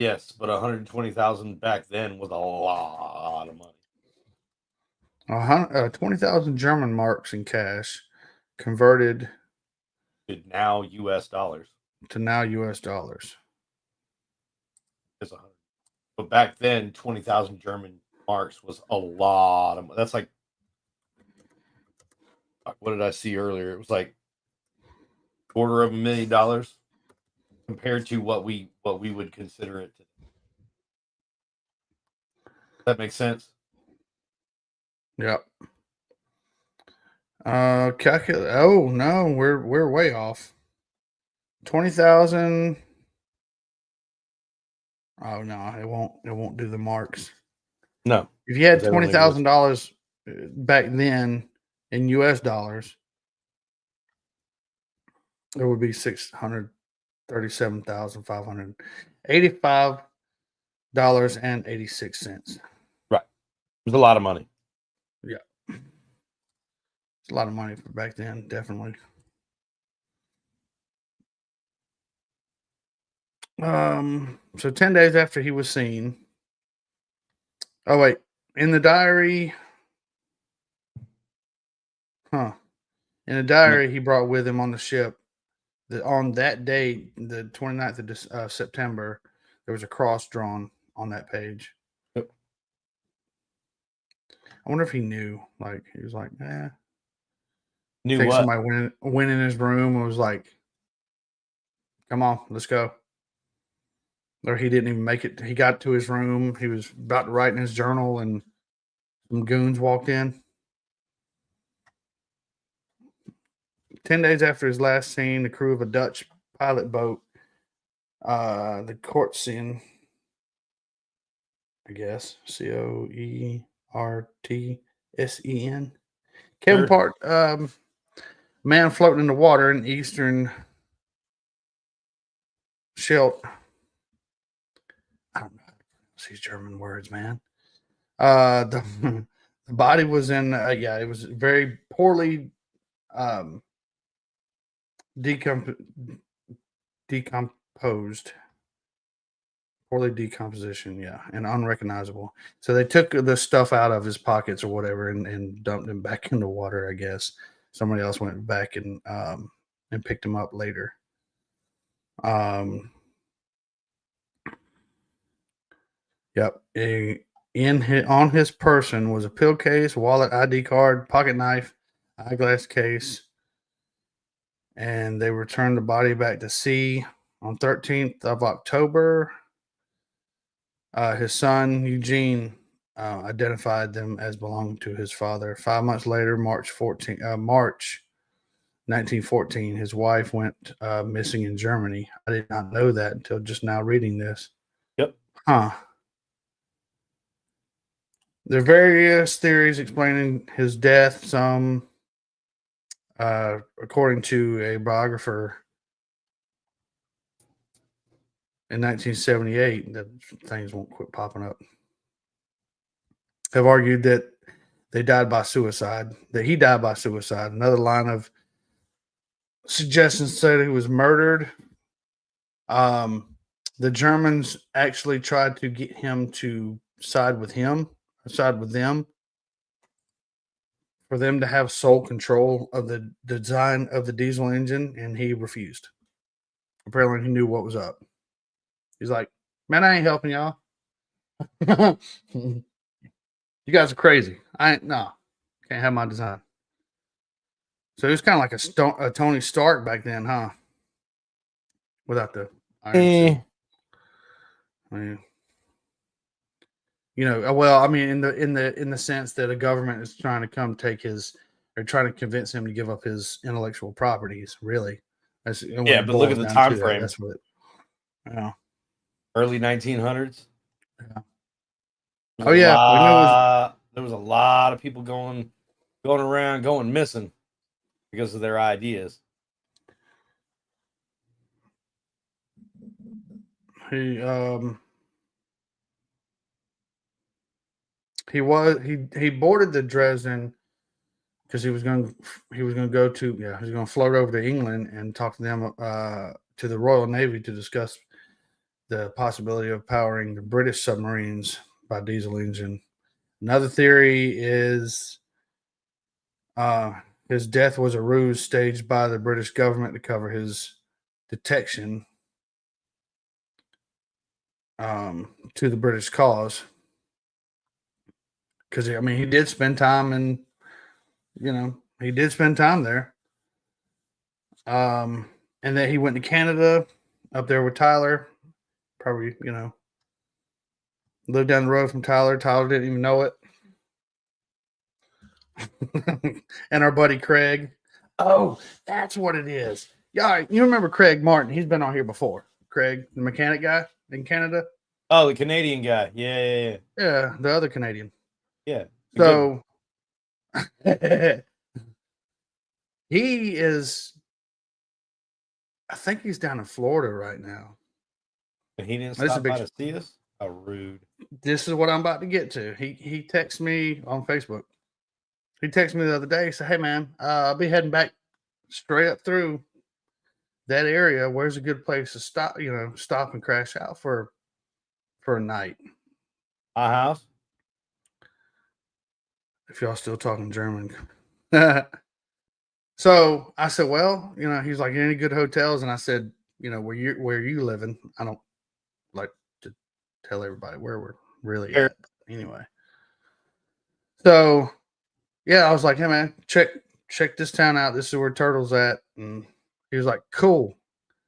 yes, but 120,000 back then was a lot of money. 20,000 German marks in cash, converted to now U.S. dollars. But back then, 20,000 German marks was a lot of. That's like, what did I see earlier? It was like $250,000 compared to what we would consider it today. Does that make sense? Yep. Calculate. Oh no, we're way off. 20,000. Oh no, it won't do the marks. No. If you had $20,000 back then in U.S. dollars, it would be $637,585.86. Right. It was a lot of money. Yeah. It's a lot of money for back then, definitely. So 10 days after he was seen. Oh, wait. In the diary. In a diary he brought with him on the ship that on that day, the 29th of September, there was a cross drawn on that page. Yep. I wonder if he knew. Like, he was like, Knew what? Somebody went in his room and was like, come on, let's go. Or he didn't even make it. He got to his room. He was about to write in his journal and some goons walked in. 10 days after his last scene, the crew of a Dutch pilot boat, the Kortsen, I guess, Coertsen, Kevin Part, man floating in the water in eastern Scheldt. I don't know how to pronounce these German words, man. The body was in, it was very poorly decomposed. Poorly decomposition, yeah, and unrecognizable. So they took the stuff out of his pockets or whatever and dumped him back in the water, I guess. Somebody else went back and picked him up later. Yep. On his person was a pill case, wallet, ID card, pocket knife, eyeglass case, and they returned the body back to sea on 13th of October. His son Eugene identified them as belonging to his father. 5 months later, March 1914, his wife went missing in Germany. I did not know that until just now reading this. Yep. Huh. There are various theories explaining his death. Some, according to a biographer in 1978, that things won't quit popping up, have argued that they died by suicide, that he died by suicide. Another line of suggestions said he was murdered. The Germans actually tried to get him to side with them, for them to have sole control of the design of the diesel engine, and he refused. Apparently, he knew what was up. He's like, man, I ain't helping y'all. You guys are crazy. Can't have my design. So he was kind of like a Tony Stark back then, huh? Without the iron suit. I mean, well, I mean, in the sense that a government is trying to come take or trying to convince him to give up his intellectual properties. Really, but look at the time frame. That's what. Early 1900s. Yeah. Oh yeah, there was a lot of people going around, going missing because of their ideas. He boarded the Dresden because he was going to float over to England and talk to them to the Royal Navy to discuss the possibility of powering the British submarines by diesel engine. Another theory is his death was a ruse staged by the British government to cover his detection to the British cause. Because, I mean, he did spend time there. And then he went to Canada up there with Tyler. Probably, lived down the road from Tyler. Tyler didn't even know it. And our buddy Craig. Oh, that's what it is. Yeah, you remember Craig Martin. He's been on here before. Craig, the mechanic guy in Canada. Oh, the Canadian guy. Yeah. Yeah, the other Canadian. Yeah. So he is, I think he's down in Florida right now. And he didn't stop by to see us? How rude. This is what I'm about to get to. He texted me on Facebook. He texted me the other day. He said, hey, man, I'll be heading back straight up through that area. Where's a good place to stop, stop and crash out for a night? My house? If y'all still talking German. So I said, well, he's like, any good hotels? And I said, where you living? I don't like to tell everybody where we're really at. Anyway. So yeah, I was like, hey man, check this town out. This is where Turtle's at. And he was like, cool.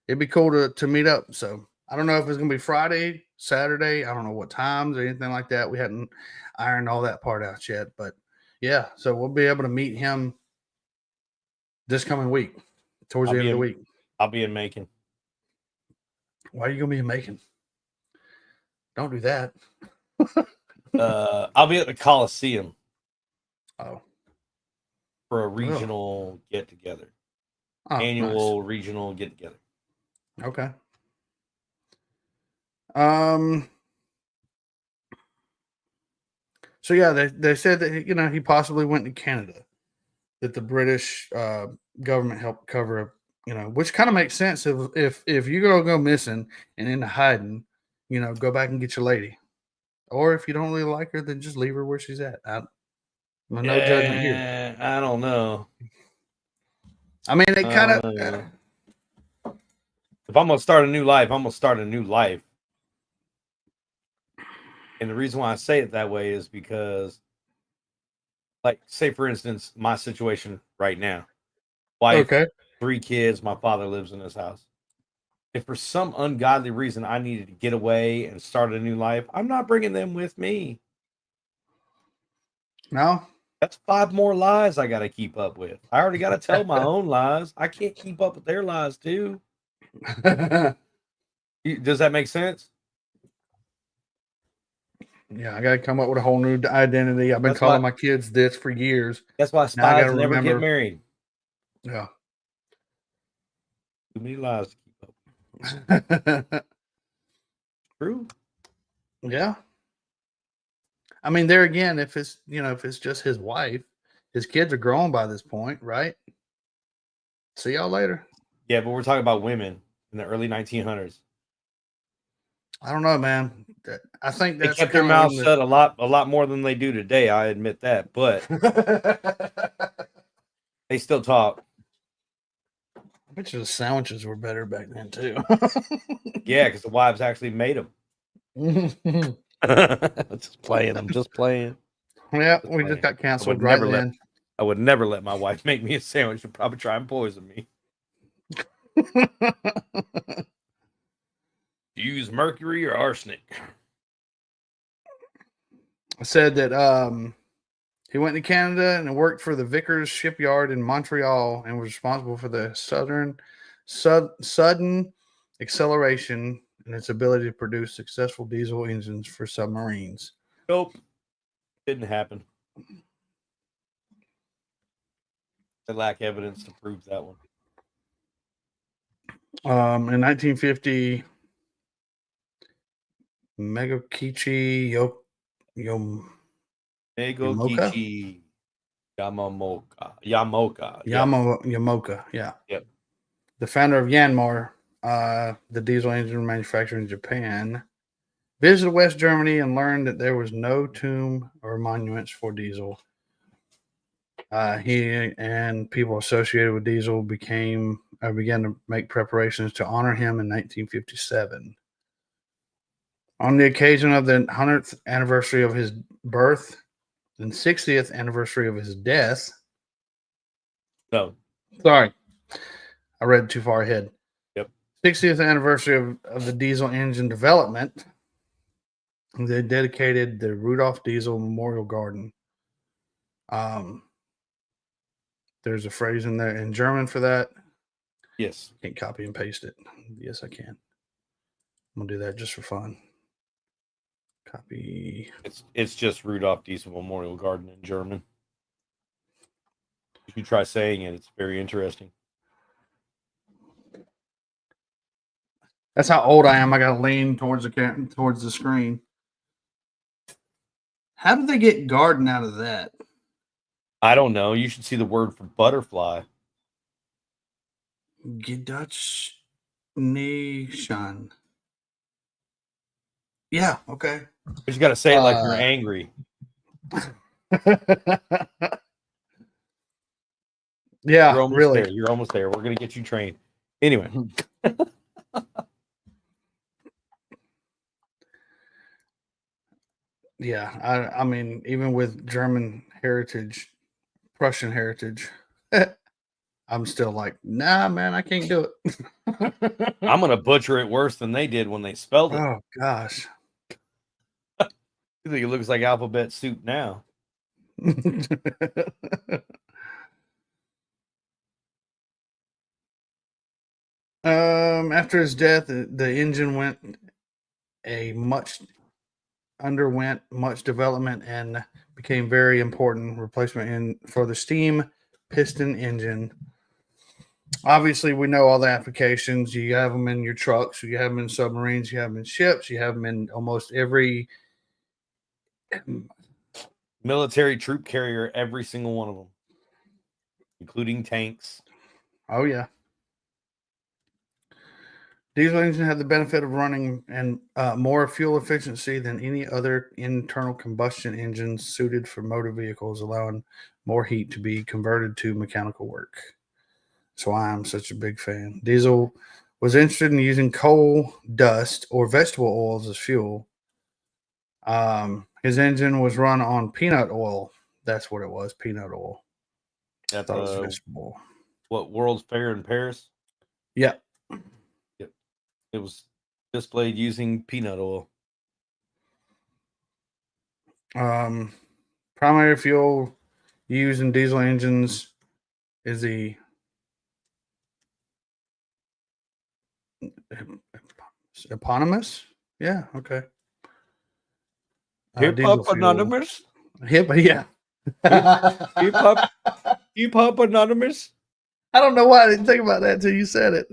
It'd be cool to meet up. So I don't know if it's gonna be Friday, Saturday. I don't know what times or anything like that. We hadn't ironed all that part out yet, but yeah, so we'll be able to meet him this coming week, towards the end of the week. I'll be in Macon. Why are you gonna be in Macon? Don't do that. I'll be at the Coliseum. Oh. For a regional get together. Annual regional get together. Okay. So yeah, they said that he possibly went to Canada, that the British government helped cover which kind of makes sense if you go missing and into hiding, go back and get your lady. Or if you don't really like her, then just leave her where she's at. No judgment here. I don't know. I mean, it kind of. If I'm gonna start a new life, I'm gonna start a new life. And the reason why I say it that way is because, like, say for instance, my situation right now, wife, Okay. 3 kids, my father lives in this house. If for some ungodly reason I needed to get away and start a new life, I'm not bringing them with me. No. That's 5 more lies I got to keep up with. I already got to tell my own lies. I can't keep up with their lies too. Does that make sense? Yeah, I got to come up with a whole new identity. I've been calling my kids this for years. That's why spies never get married. Yeah. Too many lies to keep up. True. Yeah. I mean, there again, if it's just his wife, his kids are grown by this point, right? See y'all later. Yeah, but we're talking about women in the early 1900s. I don't know, man. I think they that's kept their mouths shut a lot more than they do today. I admit that, but they still talk. I bet you the sandwiches were better back then too. Yeah, because the wives actually made them. Just playing. I'm just playing. Yeah, we just got canceled right then. I would never let my wife make me a sandwich. She'd probably try and poison me. Use mercury or arsenic. I said that he went to Canada and worked for the Vickers shipyard in Montreal and was responsible for the sudden acceleration and its ability to produce successful diesel engines for submarines. Nope. Didn't happen. I lack evidence to prove that one. In 1950, Megokichi Yamoka, yeah. Yep. The founder of Yanmar, the diesel engine manufacturer in Japan, visited West Germany and learned that there was no tomb or monuments for diesel. He and people associated with diesel began to make preparations to honor him in 1957. On the occasion of the 100th anniversary of his birth and 60th anniversary of his death. No. Sorry. I read too far ahead. Yep. 60th anniversary of the diesel engine development. They dedicated the Rudolph Diesel Memorial Garden. There's a phrase in there in German for that. Yes. Can't copy and paste it. Yes, I can. I'm gonna do that just for fun. Copy. It's just Rudolph Diesel Memorial Garden in German. If you try saying it, it's very interesting. That's how old I am. I gotta lean towards the screen. How did they get garden out of that? I don't know. You should see the word for butterfly. Gedutch Nation. Yeah, okay. But you got to say it like you're angry. Yeah, you're almost really. There. You're almost there. We're going to get you trained. Anyway. Yeah, I mean, even with German heritage, Prussian heritage, I'm still like, nah, man, I can't do it. I'm going to butcher it worse than they did when they spelled it. Oh, gosh. You think it looks like alphabet soup now? After his death, the engine underwent much development and became very important replacement for the steam piston engine. Obviously, we know all the applications. You have them in your trucks, you have them in submarines, you have them in ships, you have them in almost every military troop carrier, every single one of them, including tanks. Oh, yeah. Diesel engine had the benefit of running and more fuel efficiency than any other internal combustion engines suited for motor vehicles, allowing more heat to be converted to mechanical work. That's why I'm such a big fan. Diesel was interested in using coal, dust, or vegetable oils as fuel. His engine was run on peanut oil. That's what it was, peanut oil. I At thought it was the vegetable. what World's Fair in Paris? Yeah. Yep. It was displayed using peanut oil. Primary fuel used in diesel engines is the eponymous. Yeah. Okay. Hip Diesel Hop fuel. Anonymous. Yeah. Hip Hop Anonymous. I don't know why I didn't think about that until you said it.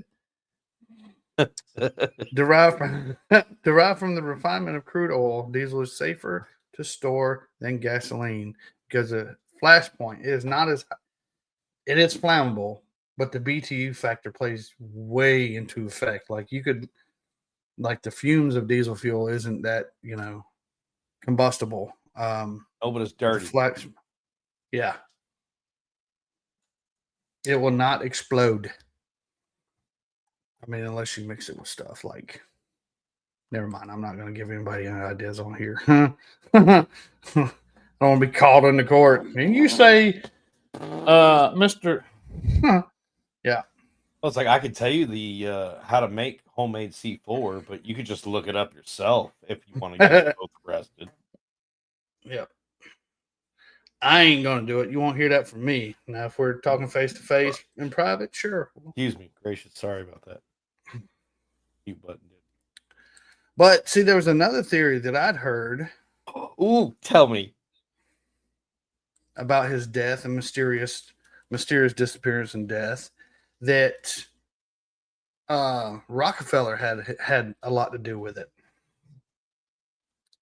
Derived from the refinement of crude oil, diesel is safer to store than gasoline because a flashpoint is not as it is flammable, but the BTU factor plays way into effect. Like you could, like the fumes of diesel fuel isn't that combustible. Oh, but it's dirty. Flash, yeah, it will not explode. I mean, unless you mix it with stuff like. Never mind. I'm not going to give anybody any ideas on here. I don't want to be called into court. And you say, Mr. Yeah. Well, it's like I could tell you the how to make homemade C4, but you could just look it up yourself if you want to get both arrested. Yeah. I ain't going to do it. You won't hear that from me. Now, if we're talking face to face in private, sure. Excuse me. Gracious. Sorry about that. You buttoned it. But see, there was another theory that I'd heard. Ooh, tell me. About his death and mysterious disappearance and death, that Rockefeller had a lot to do with it,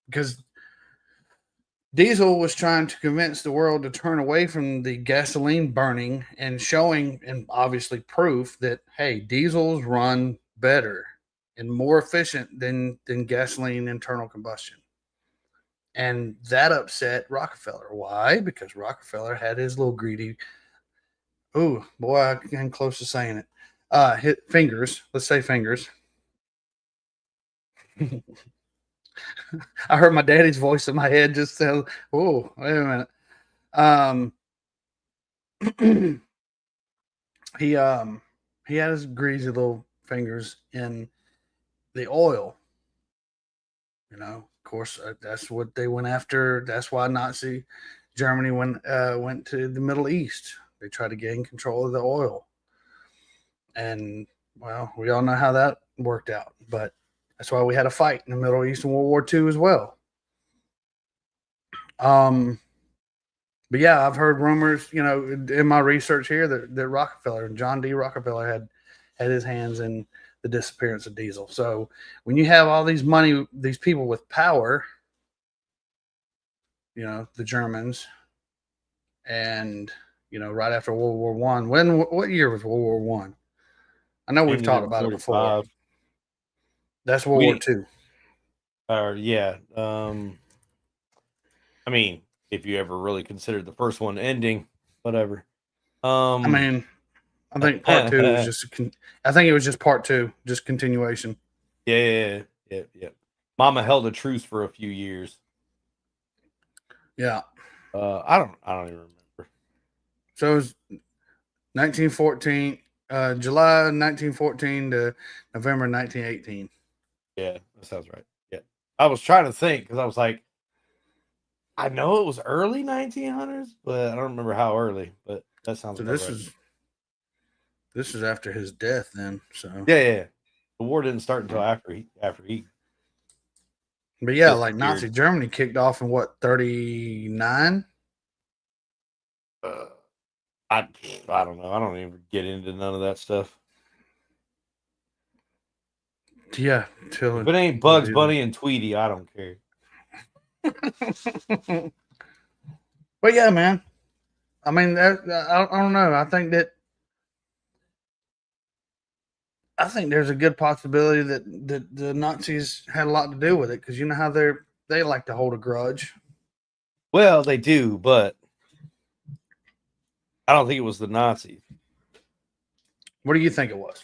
because Diesel was trying to convince the world to turn away from the gasoline burning and showing, and obviously proof that, hey, diesels run better and more efficient than gasoline internal combustion. And that upset Rockefeller. Why? Because Rockefeller had his little greedy. Oh boy, I came close to saying it. Hit fingers. Let's say fingers. I heard my daddy's voice in my head just said, "Oh, wait a minute." He had his greasy little fingers in the oil. Of course, that's what they went after. That's why Nazi Germany went to the Middle East. They tried to gain control of the oil. And, well, we all know how that worked out. But that's why we had a fight in the Middle East in World War II as well. But, yeah, I've heard rumors, in my research here that Rockefeller, John D. Rockefeller had his hands in the disappearance of diesel. So when you have all these money, these people with power, the Germans, and right after World War One. What year was World War One? I know we've talked about it before. That's World War Two. Yeah. I mean, if you ever really considered the first one ending, whatever. I mean, I think part two was just. I think it was just part two, just continuation. Yeah. Mama held a truce for a few years. Yeah. I don't even remember. So it was 1914, July 1914 to November 1918. Yeah, that sounds right. Yeah, I was trying to think because I was like, I know it was early 1900s, but I don't remember how early. But that sounds. So this is after his death, then. So yeah. The war didn't start until after he. But yeah, like Nazi Germany kicked off in what, 39? I don't know. I don't even get into none of that stuff. Yeah, if it ain't Bugs Bunny and Tweety, I don't care. But yeah, man. I mean, I don't know. I think that I think there's a good possibility that the Nazis had a lot to do with it, because you know how they like to hold a grudge. Well, they do, but I don't think it was the Nazis. What do you think it was?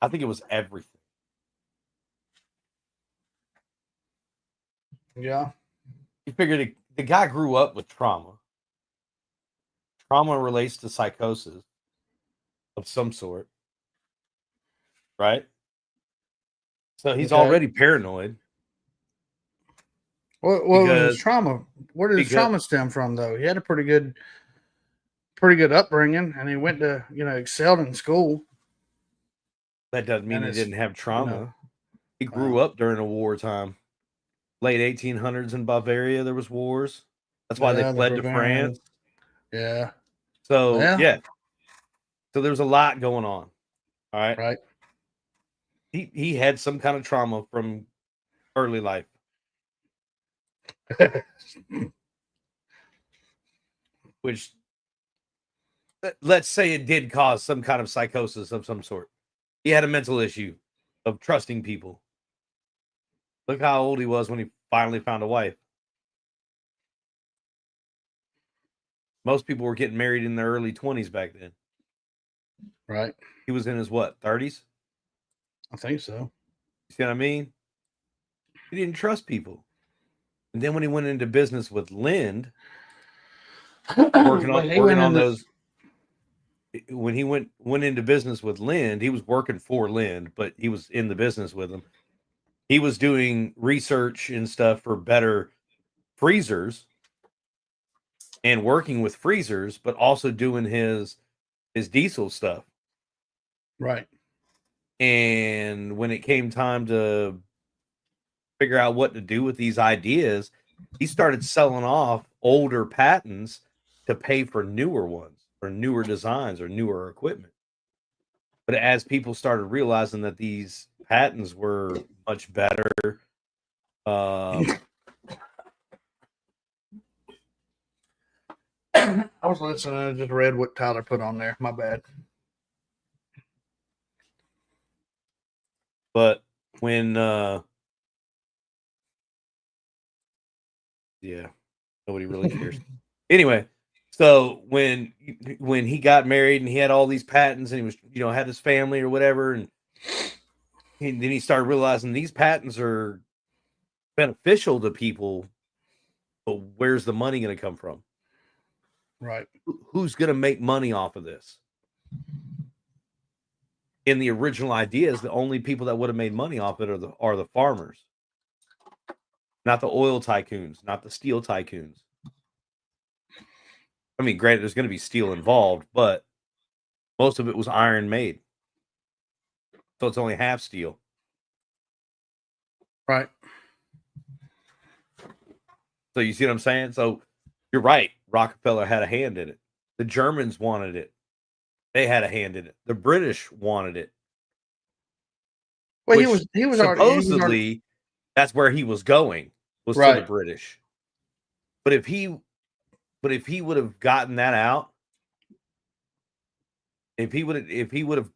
I think it was everything. Yeah. You figure the guy grew up with trauma. Trauma relates to psychosis of some sort, right? So he's Okay. already paranoid. What was his Because- trauma? Where did his because- trauma stem from, though? He had a pretty good upbringing, and he went to excelled in school. That doesn't mean And he it's, didn't have trauma. know, He grew up during a wartime. Late 1800s in Bavaria, there was wars. That's why Yeah, they the fled to Bavarians. France. Yeah. So Yeah. yeah. So there's a lot going on. All right. Right. He had some kind of trauma from early life. Which let's say it did cause some kind of psychosis of some sort. He had a mental issue of trusting people. Look how old he was when he finally found a wife. Most people were getting married in their early 20s back then. Right. He was in his what, 30s? I think so. You see what I mean? He didn't trust people. And then when he went into business with Lind, working on those. When he went into business with Lind, he was working for Lind, but he was in the business with them. He was doing research and stuff for better freezers and working with freezers, but also doing his diesel stuff. Right. And when it came time to figure out what to do with these ideas, he started selling off older patents to pay for newer ones or newer designs or newer equipment. But as people started realizing that these patents were much better, I was listening. I just read what Tyler put on there. My bad. but when yeah, nobody really cares. Anyway, so when he got married and he had all these patents and he was had his family or whatever, and then he started realizing these patents are beneficial to people, but where's the money going to come from? Right. Who's going to make money off of this? In the original ideas, the only people that would have made money off it are the farmers, not the oil tycoons, not the steel tycoons. I mean, granted, there's going to be steel involved, but most of it was iron made, so it's only half steel. Right. So you see what I'm saying? So you're right. Rockefeller had a hand in it. The Germans wanted it. They had a hand in it. The British wanted it. Well, Which he was supposedly that's where he was going, was to the Right. British. But if he would have gotten that out, if he would have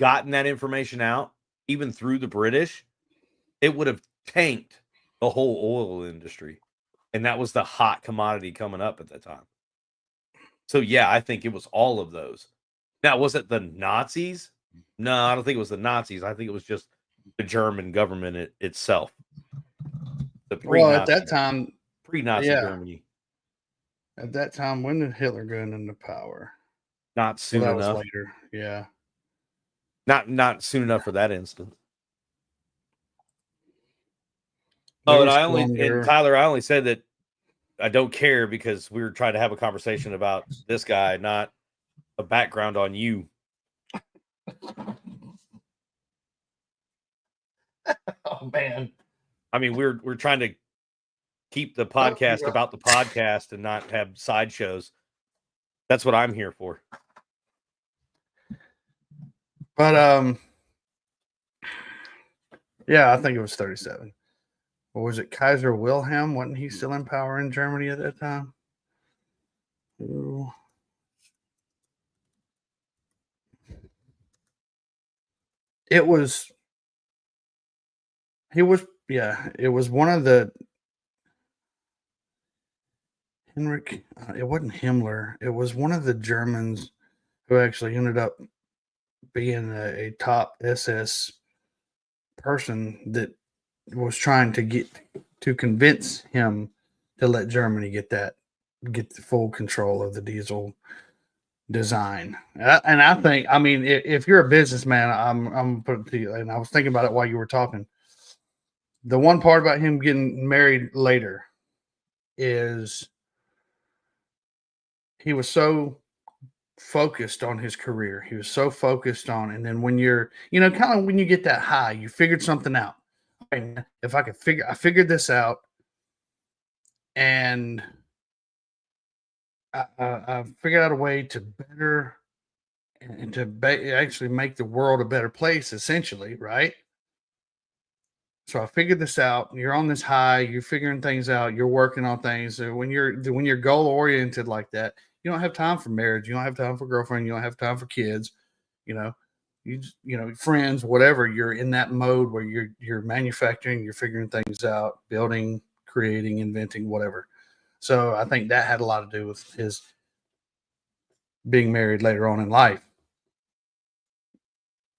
gotten that information out, even through the British, it would have tanked the whole oil industry. And that was the hot commodity coming up at that time. So yeah, I think it was all of those. Now, was it the Nazis? No, I don't think it was the Nazis. I think it was just the German government itself. The Well, at that time, pre-Nazi yeah. Germany. At that time, when did Hitler go into power? Not soon Well, that enough. was later. Yeah. Not soon enough for that instance. There Oh, was and Tyler, I only said that I don't care because we were trying to have a conversation about this guy, not a background on you. Oh man. I mean, we're trying to keep the podcast yeah. about the podcast and not have sideshows. That's what I'm here for. But yeah, I think it was 37. Or was it Kaiser Wilhelm? Wasn't he still in power in Germany at that time? Ooh. It was it was one of the Henrik. It wasn't Himmler. It was one of the Germans who actually ended up being a top SS person that was trying to convince him to let Germany get the full control of the diesel design. And I think, I mean, if you're a businessman, I'm putting it to you, and I was thinking about it while you were talking. The one part about him getting married later is he was so focused on his career. He was so focused on, and then when you're, kind of when you get that high, you figured something out. If I figured this out, and I figured out a way to better and to actually make the world a better place, essentially, right? So I figured this out. You're on this high. You're figuring things out. You're working on things. And when you're goal oriented like that, you don't have time for marriage. You don't have time for girlfriend. You don't have time for kids. You know, friends, whatever. You're in that mode where you're manufacturing. You're figuring things out, building, creating, inventing, whatever. So I think that had a lot to do with his being married later on in life.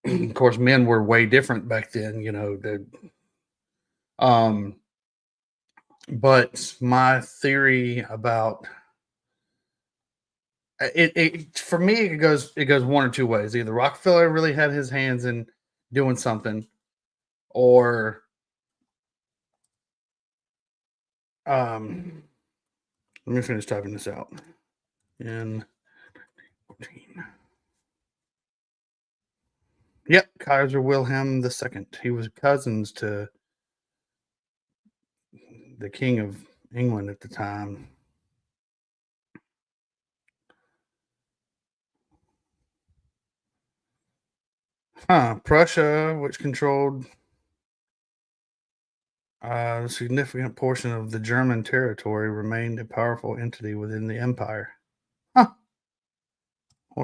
Of course, men were way different back then. But my theory about it for me, it goes one or two ways. Either Rockefeller really had his hands in doing something, or let me finish typing this out. In 14. Yep, Kaiser Wilhelm II. He was cousins to the King of England at the time. Prussia, which controlled a significant portion of the German territory, remained a powerful entity within the empire. Well,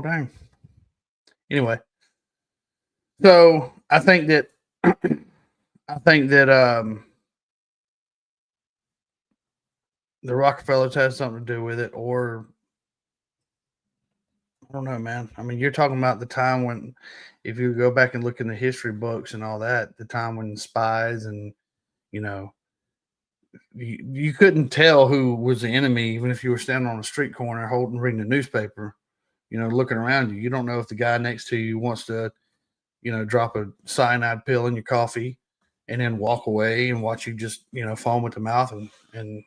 dang. Anyway, so I think that the Rockefellers had something to do with it, or I don't know, man. I mean, you're talking about the time when, if you go back and look in the history books and all that, the time when spies and you couldn't tell who was the enemy, even if you were standing on a street corner reading the newspaper, looking around you. You don't know if the guy next to you wants to, drop a cyanide pill in your coffee and then walk away and watch you just, foam at the mouth and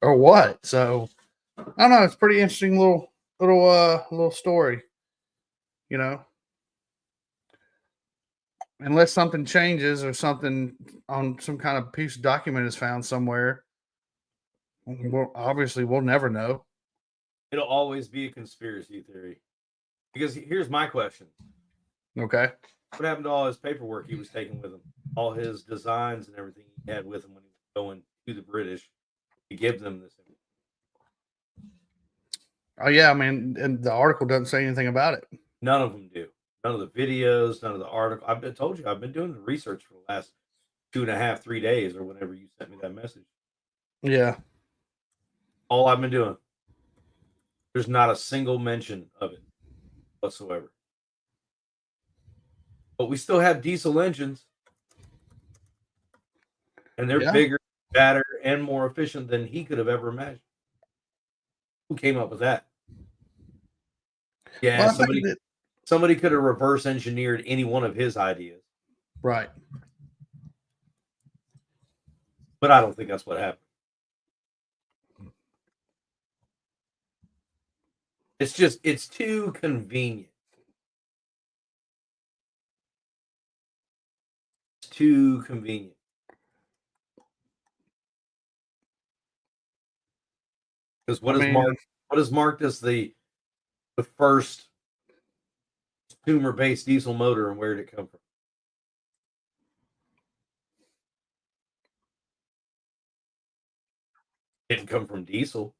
or what. So I don't know. It's pretty interesting little story, unless something changes or something on some kind of piece of document is found somewhere. We'll never know. It'll always be a conspiracy theory. Because here's my question. Okay. What happened to all his paperwork he was taking with him? All his designs and everything he had with him when he was going to the British to give them this. Oh yeah, I mean, and the article doesn't say anything about it. None of them do. None of the videos, none of the article. I've told you, I've been doing the research for the last 2.5, 3 days, or whenever you sent me that message. Yeah. All I've been doing. There's not a single mention of it whatsoever. But we still have diesel engines. And they're bigger, badder, and more efficient than he could have ever imagined. Who came up with that? Yeah, well, somebody could have reverse engineered any one of his ideas. Right. But I don't think that's what happened. It's too convenient. It's too convenient. Because what is marked as the first consumer-based diesel motor, and where did it come from? It didn't come from diesel.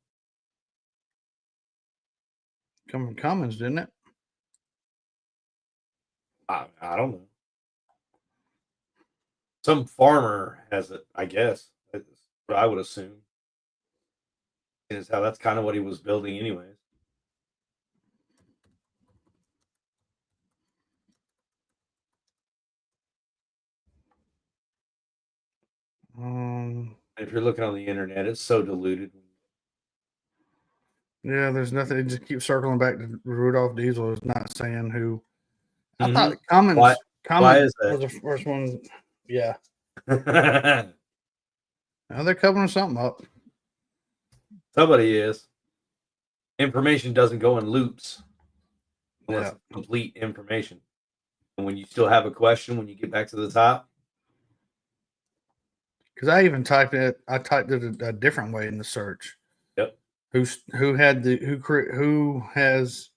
Come from Cummins, didn't it? I don't know. Some farmer has it, I guess. That's what I would assume. Is how that's kind of what he was building, anyways. If you're looking on the internet, it's so diluted. Yeah, there's nothing. It just keeps circling back to Rudolph Diesel. Is not saying who. I Mhm. thought Cummins. Why Cummins is that? was the first one. Yeah. Somebody Now they're covering something up. is. Information doesn't go in loops unless Yeah. it's complete information. And when you still have a question, when you get back to the top, Because I even typed it. I typed it a different way in the search. yep, Who has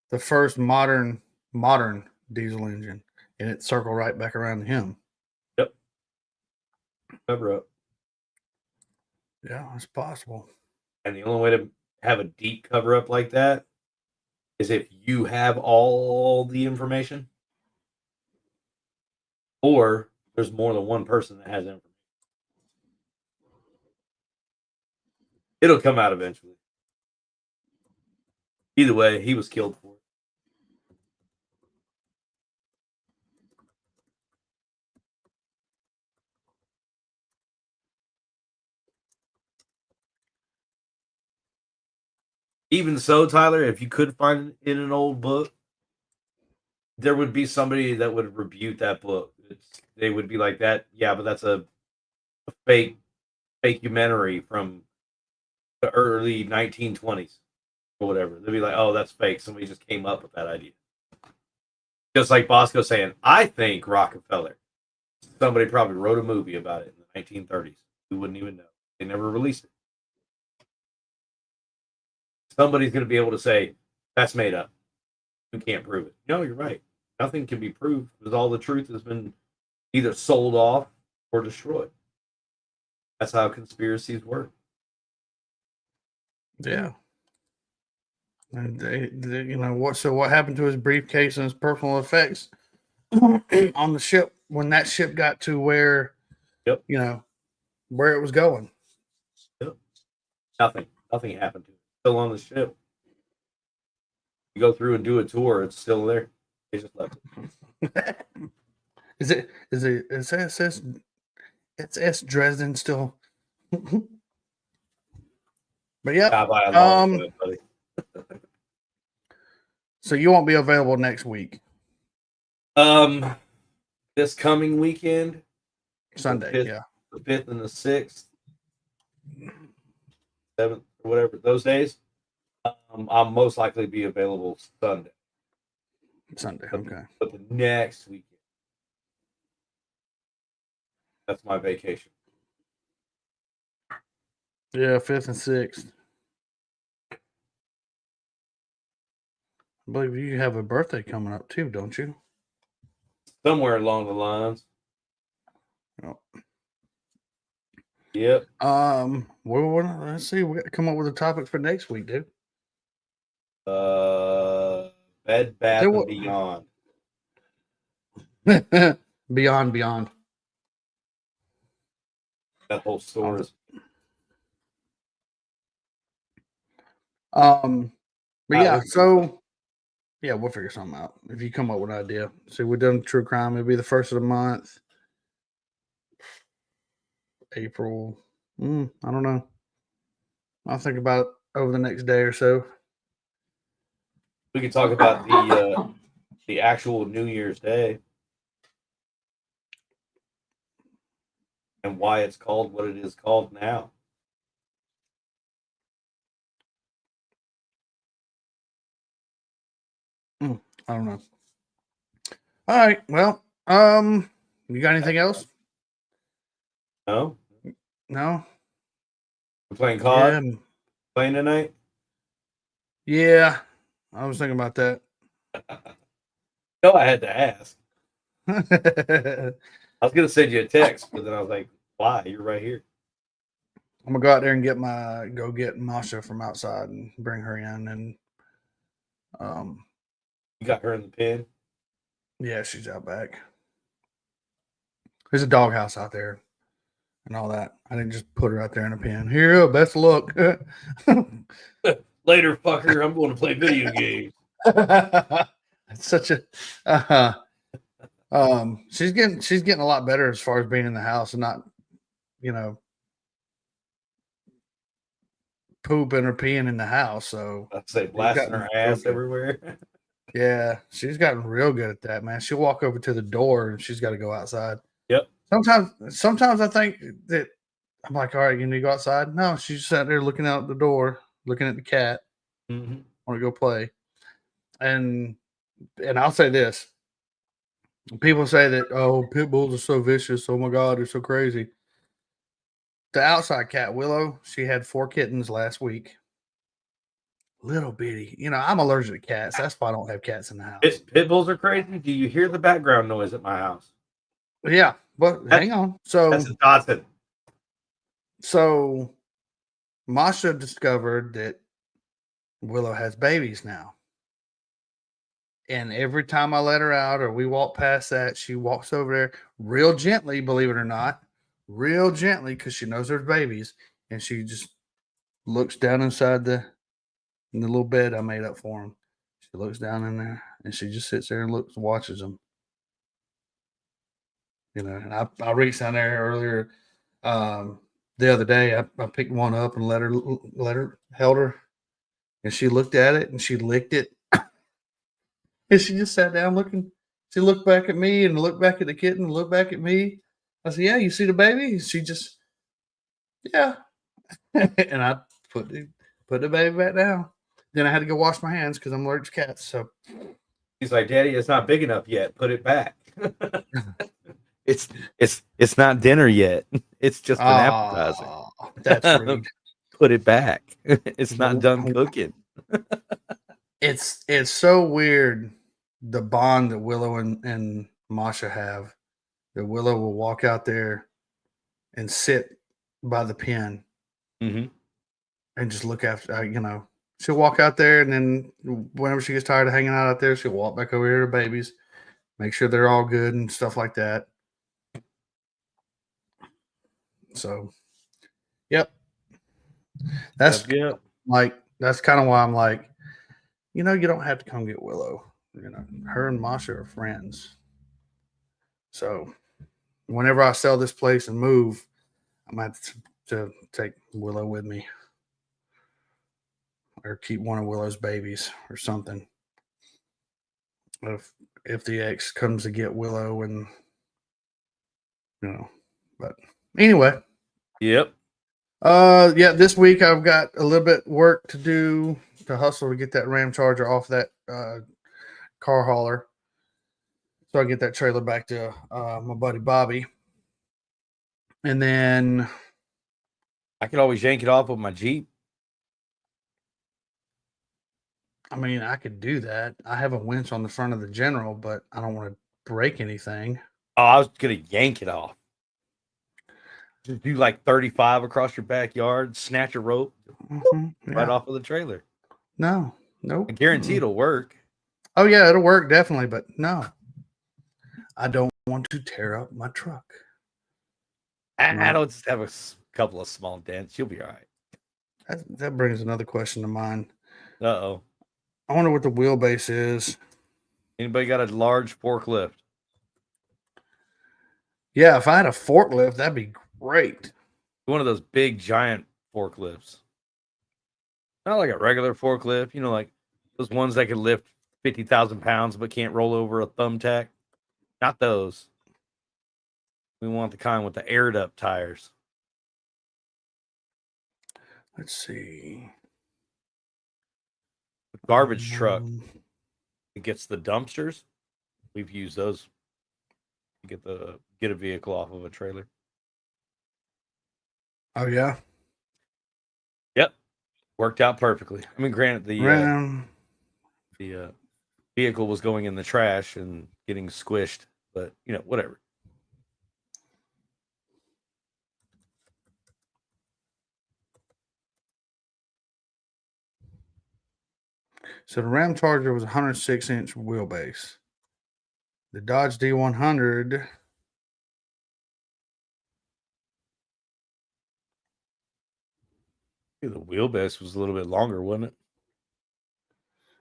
the first modern diesel engine, and it circled right back around to him. yep, cover up. Yeah, it's possible. And the only way to have a deep cover up like that is if you have all the information, or there's more than one person that has information. It'll come out eventually. Either way, he was killed for it. Even so, Tyler, if you could find it in an old book, there would be somebody that would rebuke that book. They would be like that. Yeah, but that's a fake documentary from the early 1920s or whatever. They'd be like, oh, that's fake. Somebody just came up with that idea. Just like Bosco saying, I think Rockefeller. Somebody probably wrote a movie about it in the 1930s. We wouldn't even know. They never released it. Somebody's going to be able to say, that's made up. You can't prove it. No, you're right. Nothing can be proved because all the truth has been either sold off or destroyed. That's how conspiracies work. Yeah. And what happened to his briefcase and his personal effects on the ship when that ship got to where, Yep. Where it was going? Yep. Nothing happened to it. Still on the ship. You go through and do a tour, it's still there. They just left it. Is SS Dresden still? But yeah. By a long shot, buddy. So you won't be available next week. This coming weekend, Sunday, the 5th and the 6th, 7th, or whatever, those days, I'll most likely be available Sunday. Okay. But the next weekend, that's my vacation. Yeah, 5th and 6th. I believe you have a birthday coming up too, don't you? Somewhere along the lines. Oh. Yep. Well, let's see. We got to come up with a topic for next week, dude. Bed, Bath, and Beyond. Beyond. That whole store is. But yeah, so yeah, we'll figure something out. If you come up with an idea. See, we've done true crime. It'll be the first of the month. April. I don't know. I'll think about it over the next day or so. We can talk about the actual New Year's Day and why it's called what it is called now. I don't know. All right. Well, you got anything else? No? No. We're playing COD? Yeah. Playing tonight? Yeah. I was thinking about that. No, I had to ask. I was going to send you a text, but then I was like, why? You're right here. I'm going to go out there and get Masha from outside and bring her in. And you got her in the pen? Yeah, she's out back. There's a doghouse out there and all that. I didn't just put her out there in a pen. Here, best of luck. Later, fucker. I'm going to play video games. It's such a she's getting a lot better as far as being in the house and not, you know, pooping or peeing in the house. So I'd say blasting her ass everywhere. Yeah, she's gotten real good at that, man. She'll walk over to the door and she's got to go outside. Yep. Sometimes I think that I'm like, all right, you need to go outside. No, she's sat there looking out the door, looking at the cat. Mm-hmm. Want to go play. And I'll say this. People say that, oh, pit bulls are so vicious. Oh my God, they're so crazy. The outside cat, Willow, she had 4 kittens last week. Little bitty. You know, I'm allergic to cats. That's why I don't have cats in the house. Pit bulls are crazy. Do you hear the background noise at my house? Yeah, but hang on. That's a Dotson. So Masha discovered that Willow has babies now. And every time I let her out or we walk past that, she walks over there real gently, believe it or not, real gently because she knows there's babies. And she just looks down inside the little bed I made up for him. She looks down in there and she just sits there and watches them. You know, and I reached down there earlier the other day. I picked one up and held her, and she looked at it and she licked it. And she just sat down looking. She looked back at me and looked back at the kitten and looked back at me. I said, yeah, you see the baby? She just, yeah. And I put the baby back down. Then I had to go wash my hands because I'm allergic to cats. So he's like, Daddy, it's not big enough yet. Put it back. It's not dinner yet. It's just an appetizer. That's rude. Put it back. It's not done cooking. It's so weird, the bond that Willow and Masha have. That Willow will walk out there and sit by the pen and just look after, you know, she'll walk out there and then whenever she gets tired of hanging out there, she'll walk back over here to babies, make sure they're all good and stuff like that. So, yep. That's kind of why I'm like, you know, you don't have to come get Willow. You know, her and Masha are friends. So, whenever I sell this place and move, I might have to take Willow with me, or keep one of Willow's babies or something. If the ex comes to get Willow, and you know, but anyway. Yep. Yeah, this week I've got a little bit work to do to hustle to get that Ram Charger off that car hauler, so I get that trailer back to my buddy Bobby, and then I could always yank it off with my Jeep. I mean, I could do that. I have a winch on the front of the General, but I don't want to break anything. Oh, I was gonna yank it off. Just do like 35 across your backyard, snatch a rope right off of the trailer. No. I guarantee it'll work. Oh yeah, it'll work definitely, but no. I don't want to tear up my truck. I don't just have a couple of small dents. You'll be all right. That brings another question to mind. Uh-oh. I wonder what the wheelbase is. Anybody got a large forklift? Yeah, if I had a forklift, that'd be great. One of those big giant forklifts. Not like a regular forklift, you know, like those ones that can lift 50,000 pounds but can't roll over a thumbtack. Not those. We want the kind with the aired up tires. Let's see. The garbage truck. It gets the dumpsters. We've used those to get a vehicle off of a trailer. Oh yeah. Yep. Worked out perfectly. I mean, granted, the vehicle was going in the trash and getting squished, but you know, whatever. So the Ram Charger was 106-inch wheelbase. the Dodge D100. The wheelbase was a little bit longer, wasn't it?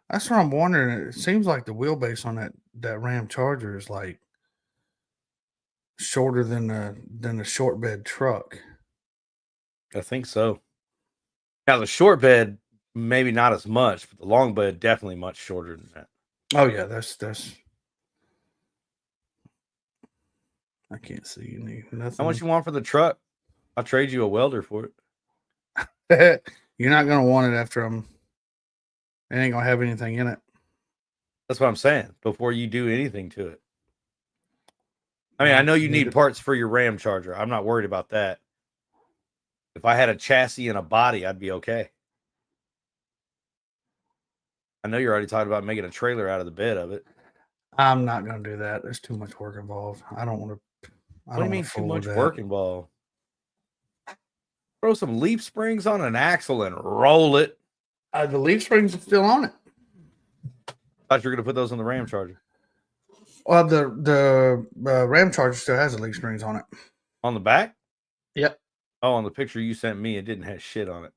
That's what I'm wondering. It seems like the wheelbase on that Ram Charger is like shorter than the short bed truck. I think so. Now the short bed, maybe not as much, but the long bed definitely much shorter than that. Oh yeah, that's. I can't see nothing. How much you want for the truck? I'll trade you a welder for it. You're not gonna want it after it ain't gonna have anything in it. That's what I'm saying. Before you do anything to it. I mean, I know you need parts for your Ram Charger. I'm not worried about that. If I had a chassis and a body, I'd be okay. I know you're already talking about making a trailer out of the bed of it. I'm not going to do that. There's too much work involved. I don't want to. What do you mean too much work involved? Throw some leaf springs on an axle and roll it. The leaf springs are still on it. Thought you were going to put those on the Ram Charger. Well, the Ram Charger still has the leaf springs on it. On the back? Yep. Oh, on the picture you sent me, it didn't have shit on it.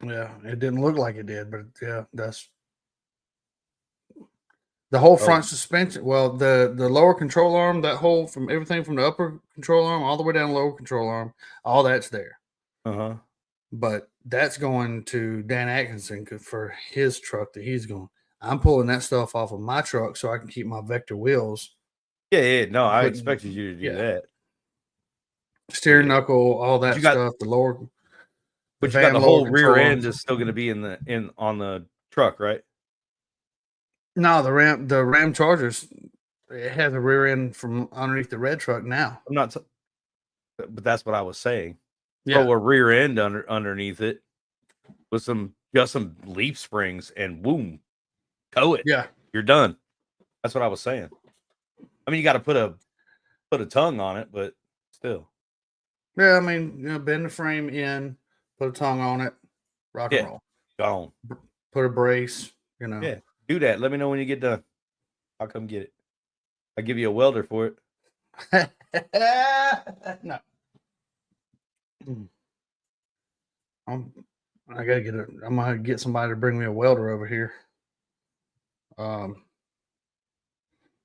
Yeah, it didn't look like it did, but yeah, that's the whole front suspension. Well, the lower control arm, that whole from everything from the upper control arm all the way down the lower control arm, all that's there. Uh-huh. But that's going to Dan Atkinson for his truck that he's going. I'm pulling that stuff off of my truck so I can keep my Vector wheels. Yeah. No, I expected you to do that. Steering knuckle, all that stuff. The lower, but you got the whole rear end is still going to be on the truck, right? No, the Ram Chargers, it has a rear end from underneath the red truck now. I'm not, but that's what I was saying. Yeah. Throw a rear end underneath it with some leaf springs and boom, tow it. Yeah, you're done. That's what I was saying. I mean, you got to put a tongue on it, but still. Yeah, I mean, bend the frame in, put a tongue on it, rock and roll. Gone. Put a brace, Yeah, do that. Let me know when you get done. I'll come get it. I'll give you a welder for it. No. I gotta get I'm gonna get somebody to bring me a welder over here. But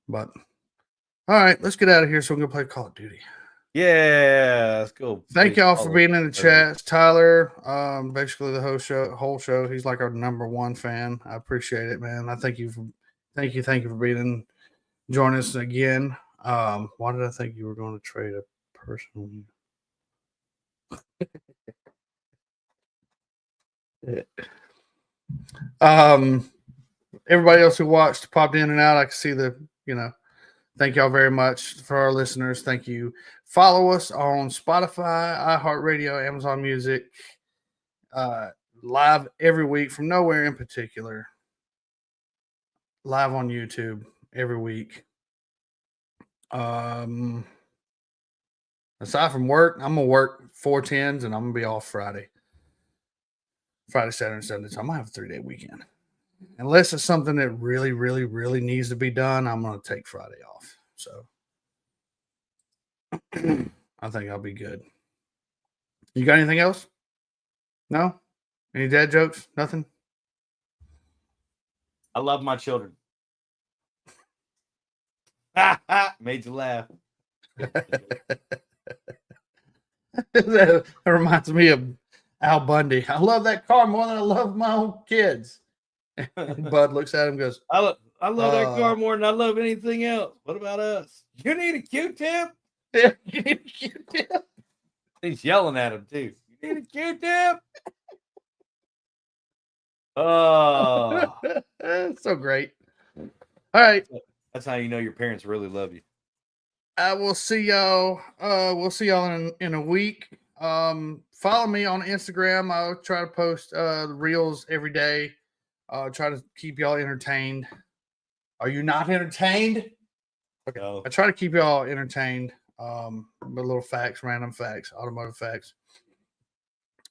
all right, let's get out of here so we can play Call of Duty. Yeah, let's go. Thank y'all for being in the chat. Tyler, basically the whole show. He's like our #1 fan. I appreciate it, man. I thank you for being in. Join us again. Why did I think you were going to trade a personal? Everybody else who watched popped in and out. I can see thank y'all very much for our listeners. Thank you. Follow us on Spotify, iHeartRadio, Amazon Music, live every week from nowhere in particular. Live on YouTube every week. Aside from work, I'm gonna work 4 10s and I'm gonna be off Friday, Saturday, and Sunday. So I'm gonna have a 3-day weekend. Unless it's something that really, really, really needs to be done, I'm gonna take Friday off. So I think I'll be good. You got anything else? No? Any dad jokes? Nothing? I love my children. Made you laugh. That reminds me of Al Bundy. I love that car more than I love my own kids. Bud looks at him and goes, I love that car more than I love anything else. What about us? You need a Q-tip? Yeah, you need a Q-tip. He's yelling at him too. You need a Q-tip? Oh, so great. All right. That's how you know your parents really love you. I will see y'all. We'll see y'all in a week. Follow me on Instagram. I'll try to post the reels every day. Try to keep y'all entertained. Are you not entertained? Okay. No. I try to keep y'all entertained. With little facts, random facts, automotive facts.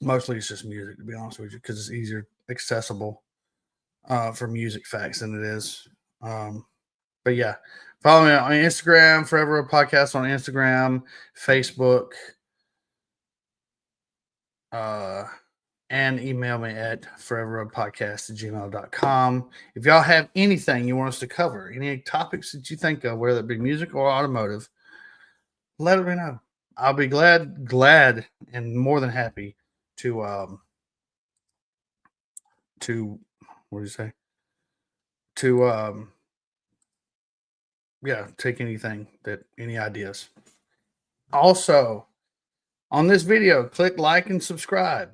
Mostly it's just music, to be honest with you, because it's easier accessible for music facts than it is. But yeah, Follow me on Instagram, Forever Road Podcast on Instagram, Facebook, and email me at foreverroadpodcast@gmail.com. If y'all have anything you want us to cover, any topics that you think of, whether it be music or automotive, let me know. I'll be glad and more than happy to what do you say? To take any ideas. Also, on this video, click like and subscribe.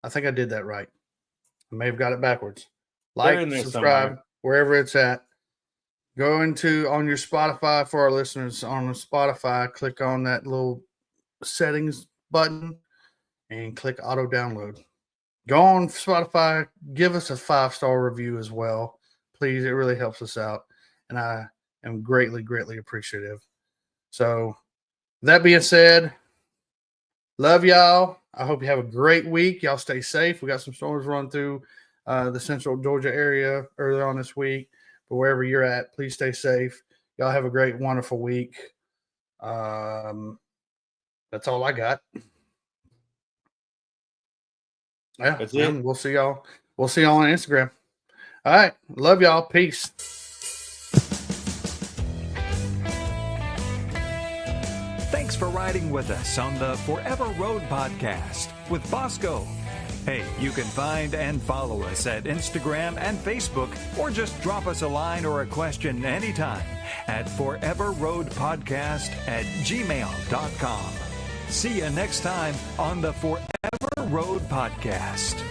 I think I did that right. I may have got it backwards. Like, subscribe, somewhere. Wherever it's at. Go on your Spotify for our listeners on Spotify. Click on that little settings button and click auto download. Go on Spotify. Give us a 5-star review as well. Please, it really helps us out. And I am greatly, greatly appreciative. So, that being said, love y'all. I hope you have a great week. Y'all stay safe. We got some storms running through the central Georgia area earlier on this week. But wherever you're at, please stay safe. Y'all have a great, wonderful week. That's all I got. Yeah, that's it. We'll see y'all. We'll see y'all on Instagram. All right. Love y'all. Peace. Thanks for riding with us on the Forever Road Podcast with Bosco. Hey, you can find and follow us at Instagram and Facebook, or just drop us a line or a question anytime at foreverroadpodcast@gmail.com. See you next time on the Forever Road Podcast.